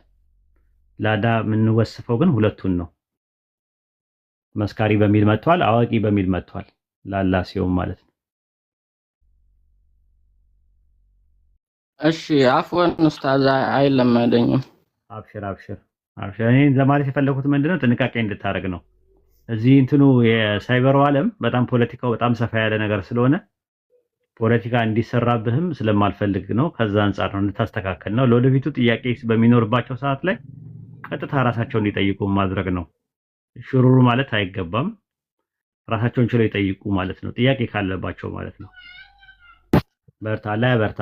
ላዳ የምንወስፈው ግን ሁለቱን ነው። መስካሪ በሚል መጥቷል፣ አዋቂ በሚል መጥቷል። ላላ ሲሆን ማለት ነው። እሺ አፍወን ኡስታዝ አይለመደኝም። አብሽር አብሽር አብሽር። እኔ ለማለት የፈለኩት ምንድነው ጥንቃቄ እንድታረግ ነው። እዚህ እንትኑ የሳይበሩ ዓለም በጣም ፖለቲካው በጣም ሰፋ ያለ ነገር ስለሆነ ፖለቲካ እንዲሰራብህም ስለማልፈልግ ነው። ከዛ አንፃር ነው እንድታስተካከል ነው። ለወደፊቱ ጥያቄ በሚኖርባቸው ሰዓት ላይ ቀጥታ ራሳቸውን እንዲጠይቁ ማድረግ ነው። ሽሩሩ ማለት አይገባም። ራሳቸውን ችለው ይጠይቁ ማለት ነው። ጥያቄ ካለባቸው ማለት ነው። በርታ ላይ በርታ።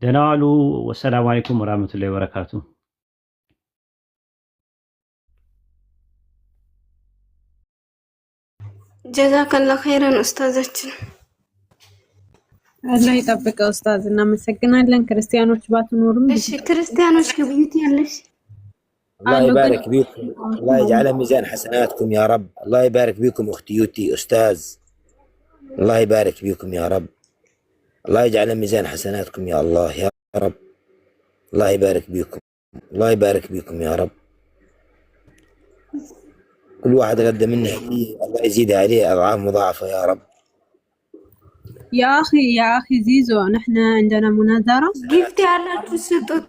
ደህና ዋሉ። ወሰላሙ አለይኩም ወራህመቱላሂ ወበረካቱ። ጀዛከላህ ኸይረን ኡስታዛችን። አላህ ይጠብቀው ኡስታዝ። እናመሰግናለን። ክርስቲያኖች ባትኖሩም እሺ ክርስቲያኖች ግብይት ያለሽ الله يبارك بكم، الله يجعلها ميزان حسناتكم يا رب. الله يبارك بكم اختي يوتي استاذ، الله يبارك بكم يا رب. الله يجعلها ميزان حسناتكم يا الله يا رب. الله يبارك بكم، الله يبارك بكم يا رب. كل واحد قدم لنا هدية الله يزيدها عليه اضعاف مضاعفه يا رب. يا اخي زيزو، نحن عندنا مناظرة ጊፍት ያላችሁ ስጡት።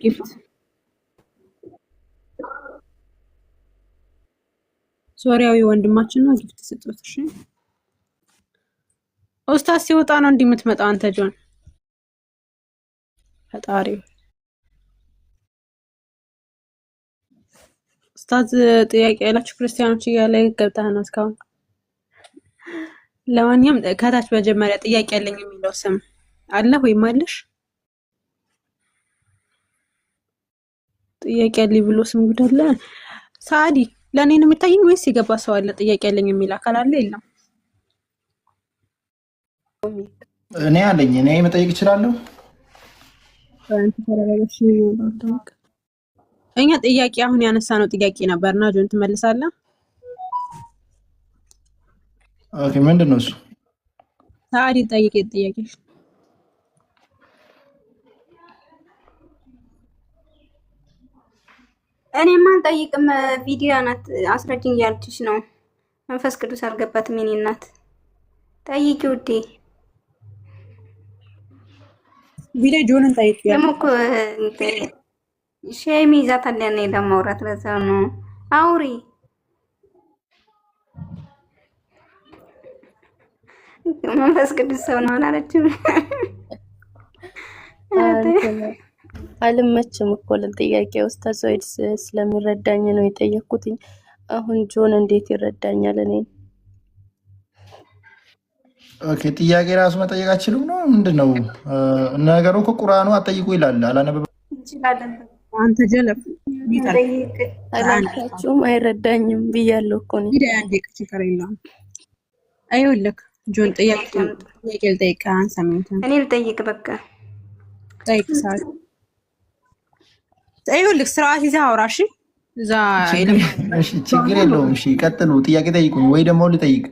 ጊፍት ሶሪያዊ ወንድማችን ነው። ጊፍት ስጡት። እሺ ኡስታዝ ሲወጣ ነው እንዲህ የምትመጣው አንተ ጆን። ፈጣሪ ኡስታዝ ጥያቄ ያላችሁ ክርስቲያኖች እያለ ገብተህ ነው እስካሁን። ለማንኛውም ከታች መጀመሪያ ጥያቄ ያለኝ የሚለው ስም አለ ወይም አለሽ? ጥያቄ ያለኝ ብሎ ስም ጉድ አለ። ሳዲ ለኔ ነው የሚታየኝ ወይስ የገባ ሰው አለ? ጥያቄ ያለኝ የሚል አካል አለ? የለም። እኔ አለኝ። እኔ መጠየቅ እችላለሁ? እኛ ጥያቄ አሁን ያነሳ ነው ጥያቄ ነበርና ጆን ትመልሳለህ? ኦኬ ምንድን ነው እሱ? ሳዲ ጠይቄ ጥያቄ እኔማ አልጠይቅም። ቪዲዮ ናት አስረጅኝ እያለችሽ ነው። መንፈስ ቅዱስ አልገባትም። የኔ እናት ጠይቂ ውዴ። ቪዲዮ ጆንን ጠይቂ። ደግሞ እኮ ሼም ይዛታል ያኔ ለማውራት ለዛ ነው። አውሪ መንፈስ ቅዱስ ሰው ነው አላለችም? አልመችም እኮ ለጥያቄ ኡስታዝ ሰይድ ስለሚረዳኝ ነው የጠየኩትኝ። አሁን ጆን እንዴት ይረዳኛል እኔ? ኦኬ ጥያቄ ራሱ መጠየቅ አችልም ነው ምንድነው ነገሩ? እኮ ቁርአኑ አጠይቁ ይላል። አላነበበ ይችላል። አንተ ጀለፍ አላልካችሁም? አይረዳኝም ብያለሁ እኮ ነው። ቪዲዮ አንዴ ችግር የለውም። አይውልክ ጆን ጥያቄ ልጠይቅ። አንሰሚት እኔ ልጠይቅ በቃ ጠይቅ። ሳል አይውልክ ስርዓት ይዘህ አውራ። እሺ እዛ እሺ ችግር የለውም። እሺ ቀጥሉ። ጥያቄ ጠይቁኝ ወይ ደግሞ ልጠይቅ?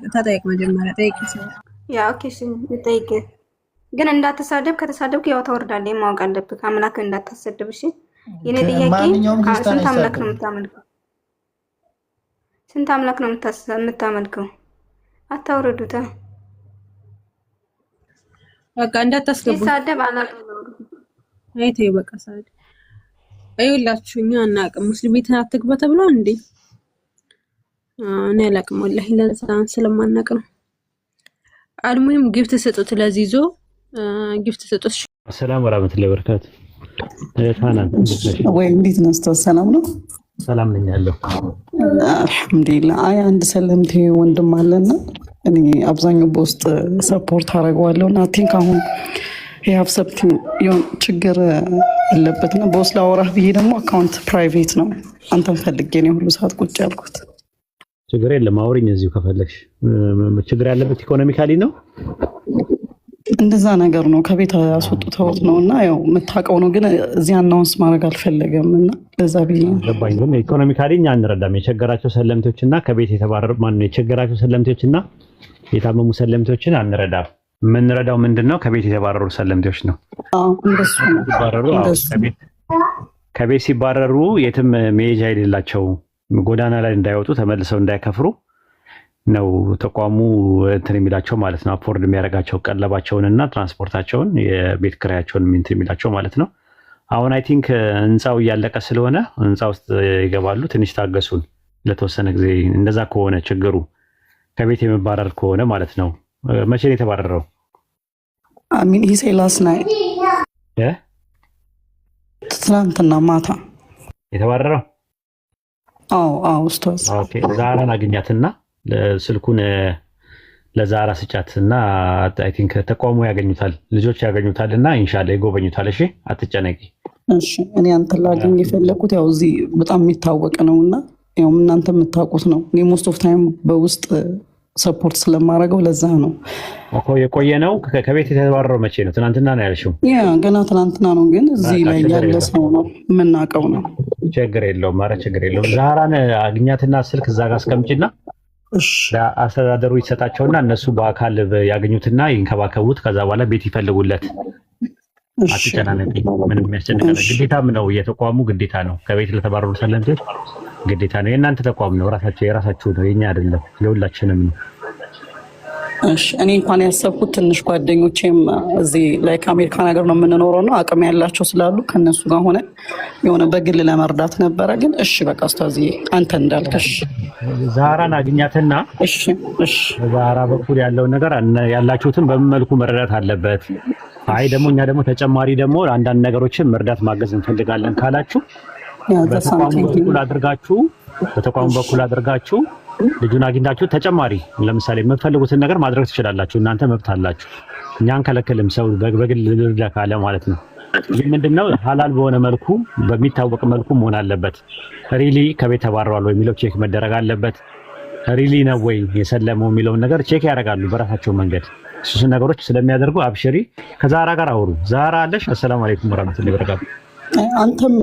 ተጠይቅ መጀመሪያ ጠይቅ። ያ ኦኬ እሺ ልጠይቅ ግን እንዳትሳደብ። ከተሳደብክ ያው ተወርዳለህ። ማወቅ አለብህ። አምላክን እንዳታሰደብ እሺ። የኔ ጥያቄ ስንት አምላክ ነው የምታመልከው? ስንት አምላክ ነው የምታመልከው? አታውርዱታ በቃ እንዳታስገቡ። ይሳደብ አላውቅም። አይተይ በቃ ሳድ አይውላችሁ እኛ አናውቅም። ሙስሊም ቤት አትግባ ተብሏል እንዴ? እኔ አላውቅም ወላሂ ለዛን ስለማናውቅ ነው። አልሙሂም ጊፍት ስጡት። ለዚዞ ጊፍት ስጡት። ሰላም ወራህመቱላሂ ወበረካቱ። ታና ወይ እንዴት ነው? ሰላም ነው? ሰላም ነኝ ያለው አልሐምዱሊላህ። አይ አንድ ሰለምቴ ወንድም አለና እኔ አብዛኛው በውስጥ ሰፖርት አደርገዋለሁና ቲንክ አሁን የሀብ ሰብቲ የሆነ ችግር አለበትና በውስጥ ላወራህ ብዬ ደግሞ አካውንት ፕራይቬት ነው አንተን ፈልጌ ነው ሁሉ ሰዓት ቁጭ ያልኩት። ችግር የለም አውሪኝ እዚሁ ከፈለግሽ። ችግር ያለበት ኢኮኖሚካሊ ነው እንደዛ ነገር ነው። ከቤት አስወጥተውት ነው እና ያው የምታውቀው ነው፣ ግን እዚህ አናውንስ ማድረግ አልፈለገም እና ለዛ ብዬ ገባኝ። ግን ኢኮኖሚካሊ እኛ አንረዳም። የቸገራቸው ሰለምቶችና ከቤት የተባረሩ ማን የቸገራቸው ሰለምቶችና የታመሙ ሰለምቶችን አንረዳም። የምንረዳው ምንድነው? ከቤት የተባረሩ ሰለምቶች ነው። እንደሱ ነው። ከቤት ሲባረሩ የትም መሄጃ የሌላቸው ጎዳና ላይ እንዳይወጡ ተመልሰው እንዳይከፍሩ ነው ተቋሙ እንትን የሚላቸው ማለት ነው። አፎርድ የሚያደርጋቸው ቀለባቸውንና ትራንስፖርታቸውን የቤት ክራያቸውን እንትን የሚላቸው ማለት ነው። አሁን አይ ቲንክ ህንፃው እያለቀ ስለሆነ ህንፃ ውስጥ ይገባሉ። ትንሽ ታገሱን ለተወሰነ ጊዜ። እንደዛ ከሆነ ችግሩ ከቤት የመባረር ከሆነ ማለት ነው። መቼ ነው የተባረረው? አሚን ሂሴላስ ናይ ትናንትና ማታ የተባረረው። አዎ ኡስታዝ። ኦኬ ዛራን አግኛትና ስልኩን ለዛራ ስጫትና አይ ቲንክ ተቋሙ ያገኙታል፣ ልጆች ያገኙታልና ኢንሻአላህ ይጎበኙታል። እሺ አትጨነቂ። እሺ እኔ አንተ ላገኝ የፈለኩት ያው እዚህ በጣም የሚታወቅ ነውና ያው እናንተ የምታውቁት ነው። እኔ ሞስት ኦፍ ታይም በውስጥ ሰፖርት ስለማደርገው ለዛ ነው እኮ የቆየ ነው። ከቤት የተባረረው መቼ ነው? ትናንትና ነው ያልሽው? ያ ገና ትናንትና ነው፣ ግን እዚህ ላይ ያለ ሰው ነው የምናውቀው ነው። ችግር የለውም። ኧረ ችግር የለውም። ዛራን አግኛትና ስልክ እዛ ጋር አስቀምጪና አስተዳደሩ ይሰጣቸውና እነሱ በአካል ያገኙትና ይንከባከቡት። ከዛ በኋላ ቤት ይፈልጉለት። አትጨናነቂ። ምንም የሚያስጨንቅ ነገር ግዴታም ነው፣ የተቋሙ ግዴታ ነው። ከቤት ለተባረሩ ሰለምቶች ግዴታ ነው። የእናንተ ተቋም ነው፣ የራሳችሁ ነው፣ የኛ አይደለም፣ የሁላችንም ነው። እሺ እኔ እንኳን ያሰብኩት ትንሽ ጓደኞቼም እዚህ ላይ ከአሜሪካ ነገር ነው የምንኖረው ነው አቅም ያላቸው ስላሉ ከነሱ ጋር ሆነ የሆነ በግል ለመርዳት ነበረ። ግን እሺ በቃ ኡስታዝ አንተ እንዳልከሽ ዛራን አግኛትና እሺ ዛራ በኩል ያለውን ነገር ያላችሁትን በምን መልኩ መረዳት አለበት። አይ ደግሞ እኛ ደግሞ ተጨማሪ ደግሞ አንዳንድ ነገሮችን መርዳት ማገዝ እንፈልጋለን ካላችሁ በተቋሙ በኩል አድርጋችሁ ልጁን አግኝታችሁ ተጨማሪ ለምሳሌ የምትፈልጉትን ነገር ማድረግ ትችላላችሁ። እናንተ መብት አላችሁ። እኛን ከለከልም ሰው በግል ልርዳ ካለ ማለት ነው። ይህ ምንድነው ሐላል በሆነ መልኩ በሚታወቅ መልኩ መሆን አለበት። ሪሊ ከቤት ተባረዋል ወይ የሚለው ቼክ መደረግ አለበት። ሪሊ ነው ወይ የሰለመው የሚለውን ነገር ቼክ ያደርጋሉ በራሳቸው መንገድ። እሱ ነገሮች ስለሚያደርጉ አብሽሪ። ከዛራ ጋር አውሩ። ዛራ አለሽ? አሰላሙ አለይኩም ወራህመቱላሂ ወበረካቱ። አንተም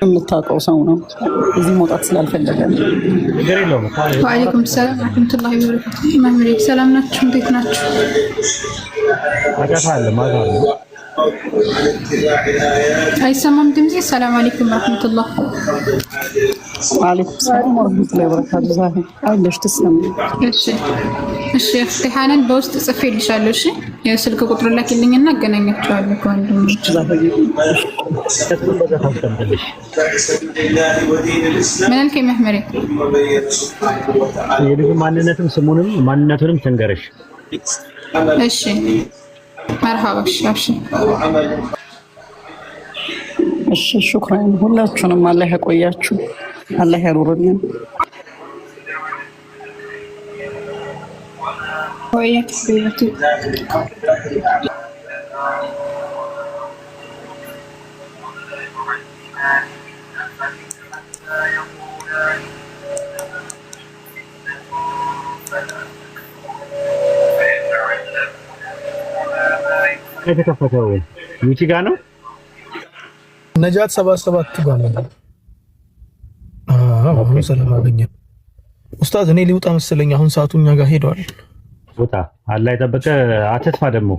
የምታውቀው ሰው ነው እዚህ መውጣት ስላልፈለገ ነገር የለውም። ወአለይኩም ሰላም ወራህመቱላሂ ወበረካቱ። ማምሪ ሰላም ናችሁ? እንዴት ናችሁ? አጋታለ ማጋር ነው አይሰማም ድምጼ? ሰላም አለይኩም ወራህመቱላህ። ወአለይኩም ሰላም ወራህመቱላሂ ወበረካቱ። ዛሬ አይለሽ ትሰማ? እሺ እፍትሃንን በውስጥ ጽፌልሻለሁ። እሺ የስልክ ቁጥር ላኪልኝና አገናኛቸዋለሁ ከወንድሞች። ምን አልከኝ መህመሬ? የልጁ ማንነትም ስሙንም ማንነቱንም ትንገረሽ። እሺ መርሃባ። እሺ ሹክራን። ሁላችሁንም አላህ ያቆያችሁ፣ አላህ ያኑርልን። ወይት ቢቱ ከተከፈተው ዩቲ ጋር ነው ነጃት 77 ጋር ነው። ሰላም አገኘን ኡስታዝ። እኔ ሊውጣ መሰለኝ አሁን ሰዓቱ እኛ ጋር ሄዷል። ቦታ አላህ ይጠብቅ። አትጥፋ ደግሞ።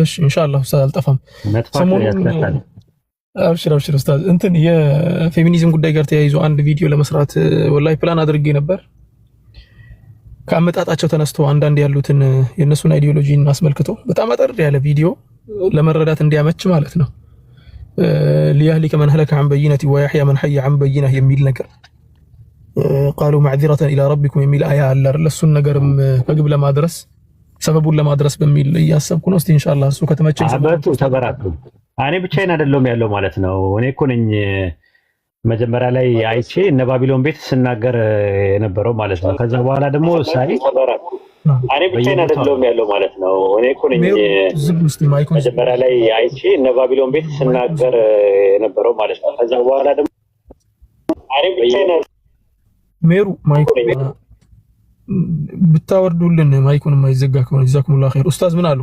እሺ ኢንሻአላህ ኡስታዝ አልጠፋም። ሰሞኑን ያስጠፋል። አብሽር ኡስታዝ። እንትን የፌሚኒዝም ጉዳይ ጋር ተያይዞ አንድ ቪዲዮ ለመስራት ወላሂ ፕላን አድርጌ ነበር። ከአመጣጣቸው ተነስቶ አንዳንድ ያሉትን የነሱን አይዲዮሎጂን አስመልክቶ በጣም አጠር ያለ ቪዲዮ ለመረዳት እንዲያመች ማለት ነው። ሊያህሊከ መን ሀለከ ዐን በይነቲ ወያሕያ መን ሐየ ዐን በይነህ የሚል ነገር ቃሉ መዕዚረተን ኢላ ረቢኩም የሚል አያ አለ አይደል? እሱን ነገርም ከግብ ለማድረስ ሰበቡን ለማድረስ በሚል እያሰብኩ ነው። እስቲ ኢንሻአላህ እሱ ከተመቸኝ ሰበቱ ተበራቱ። እኔ ብቻዬን አይደለም ያለው ማለት ነው። እኔ እኮ ነኝ መጀመሪያ ላይ አይቼ እነ ባቢሎን ቤት ስናገር የነበረው ማለት ነው። ከዛ በኋላ ደግሞ ሳይ እኔ ብቻዬን አይደለም ያለው ማለት ነው። እኔ እኮ ነኝ መጀመሪያ ላይ አይቼ እነ ባቢሎን ቤት ስናገር የነበረው ማለት ነው። ከዛ በኋላ ደግሞ እኔ ብቻዬን ሜሩ ማይክ ብታወርዱልን ማይኩን ማይዘጋ ከሆነ ጀዛኩሙላሁ ኸይር ኡስታዝ ምን አሉ